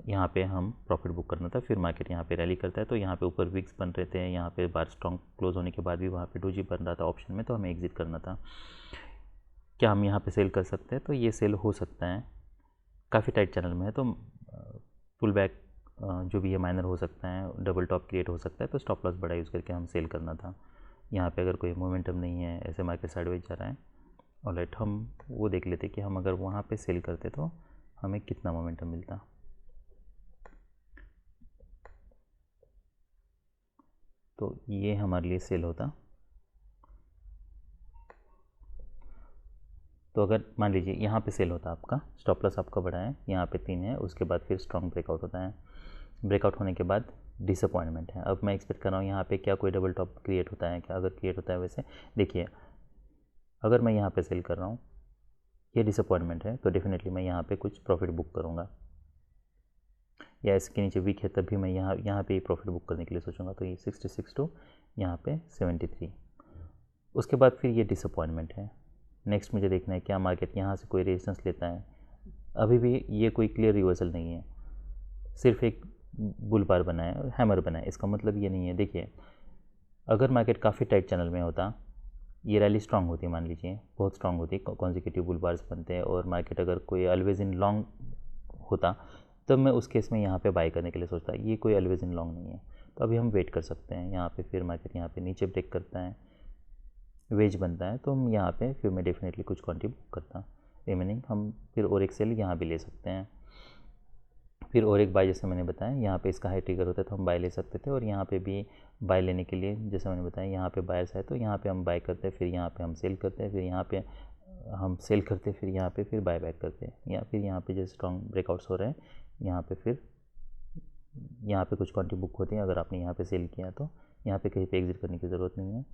यहाँ पे हम प्रॉफिट बुक करना था। फिर मार्केट यहाँ पे रैली करता है, तो यहाँ पे ऊपर विक्स बन रहे थे, यहाँ पे बार स्ट्रॉन्ग क्लोज होने के बाद भी वहाँ पे डोजी बन रहा था ऑप्शन में, तो हमें एग्जिट करना था। क्या हम यहाँ पे सेल कर सकते हैं, तो ये सेल हो सकता है, काफ़ी टाइट चैनल में है, तो पुल बैक जो भी है माइनर हो सकता है, डबल टॉप क्रिएट हो सकता है, तो स्टॉप लॉस बड़ा यूज़ करके हम सेल करना था। यहाँ पे अगर कोई मोमेंटम नहीं है, ऐसे मार्केट साइडवेज जा रहा है, ऑलराइट, हम वो देख लेते कि हम अगर वहाँ पे सेल करते तो हमें कितना मोमेंटम मिलता। तो ये हमारे लिए सेल होता। तो अगर मान लीजिए यहाँ पे सेल होता आपका, स्टॉप लॉस आपका बड़ा है, यहाँ पे 3 है, उसके बाद फिर स्ट्रॉन्ग ब्रेकआउट होता है, ब्रेकआउट होने के बाद डिसअपॉइंटमेंट है। अब मैं एक्सपेक्ट कर रहा हूँ यहाँ पे क्या कोई डबल टॉप क्रिएट होता है क्या, अगर क्रिएट होता है वैसे देखिए, अगर मैं यहाँ पे सेल कर रहा हूँ, ये डिसअपॉइंटमेंट है, तो डेफिनेटली मैं यहाँ पे कुछ प्रॉफिट बुक करूँगा, या इसके नीचे वीक है तब भी मैं यहाँ पे प्रॉफिट बुक करने के लिए सोचूंगा। तो ये 66 टू यहाँ पे 73, उसके बाद फिर ये डिसअपॉइंटमेंट है। नेक्स्ट मुझे देखना है क्या मार्केट यहाँ से कोई रेजिस्टेंस लेता है। अभी भी ये कोई क्लियर रिवर्सल नहीं है, सिर्फ एक बुल बार बना है और हैमर बना है, इसका मतलब ये नहीं है। देखिए, अगर मार्केट काफ़ी टाइट चैनल में होता, ये रैली स्ट्रांग होती, मान लीजिए बहुत स्ट्रांग होती, कॉन्जिक्यूटिव बुल बार्स बनते हैं, और मार्केट अगर कोई ऑलवेज इन लॉन्ग होता, तब मैं उस केस में यहाँ पे बाय करने के लिए सोचता। ये कोई ऑलवेज इन लॉन्ग नहीं है, तो अभी हम वेट कर सकते हैं। यहाँ पे फिर मार्केट यहाँ पे नीचे ब्रेक करता है, वेज बनता है, तो हम यहाँ पे फिर मैं डेफिनेटली कुछ क्वांटिटी बुक करता। रिमेनिंग हम फिर और एक सेल यहाँ भी ले सकते हैं, फिर और एक बाय, जैसे मैंने बताया यहाँ पे इसका हाई ट्रिगर होता है तो हम बाय ले सकते थे, और यहाँ पे भी बाय लेने के लिए जैसे मैंने बताया यहाँ पे बायर्स है, तो यहाँ पे हम बाय करते हैं, फिर यहाँ पे हम सेल करते हैं, फिर यहाँ पे हम सेल करते हैं, फिर यहाँ पे फिर बाय बैक करते हैं, या फिर यहाँ पे जैसे स्ट्रॉन्ग ब्रेकआउट्स हो रहे हैं, यहाँ पे फिर यहाँ पे कुछ क्वांटिटी बुक होती है। अगर आपने यहाँ पे सेल किया तो यहाँ पे कहीं पे एग्जिट करने की ज़रूरत नहीं है।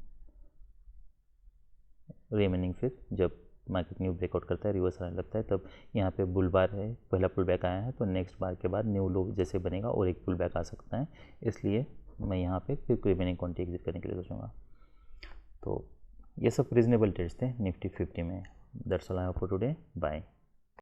रिमेनिंग फिर जब मार्केट न्यू ब्रेकआउट करता है, रिवर्स आने लगता है, तब यहाँ पे बुल बार है, पहला पुल बैक आया है, तो नेक्स्ट बार के बाद न्यू लो जैसे बनेगा और एक पुल बैक आ सकता है, इसलिए मैं यहाँ पे फिर रिमेनिंग क्वांटिटी एग्जिट करने के लिए सोचूंगा। तो ये सब रीजनेबल ट्रेड्स थे निफ्टी 50 में। That's all I have for today, bye.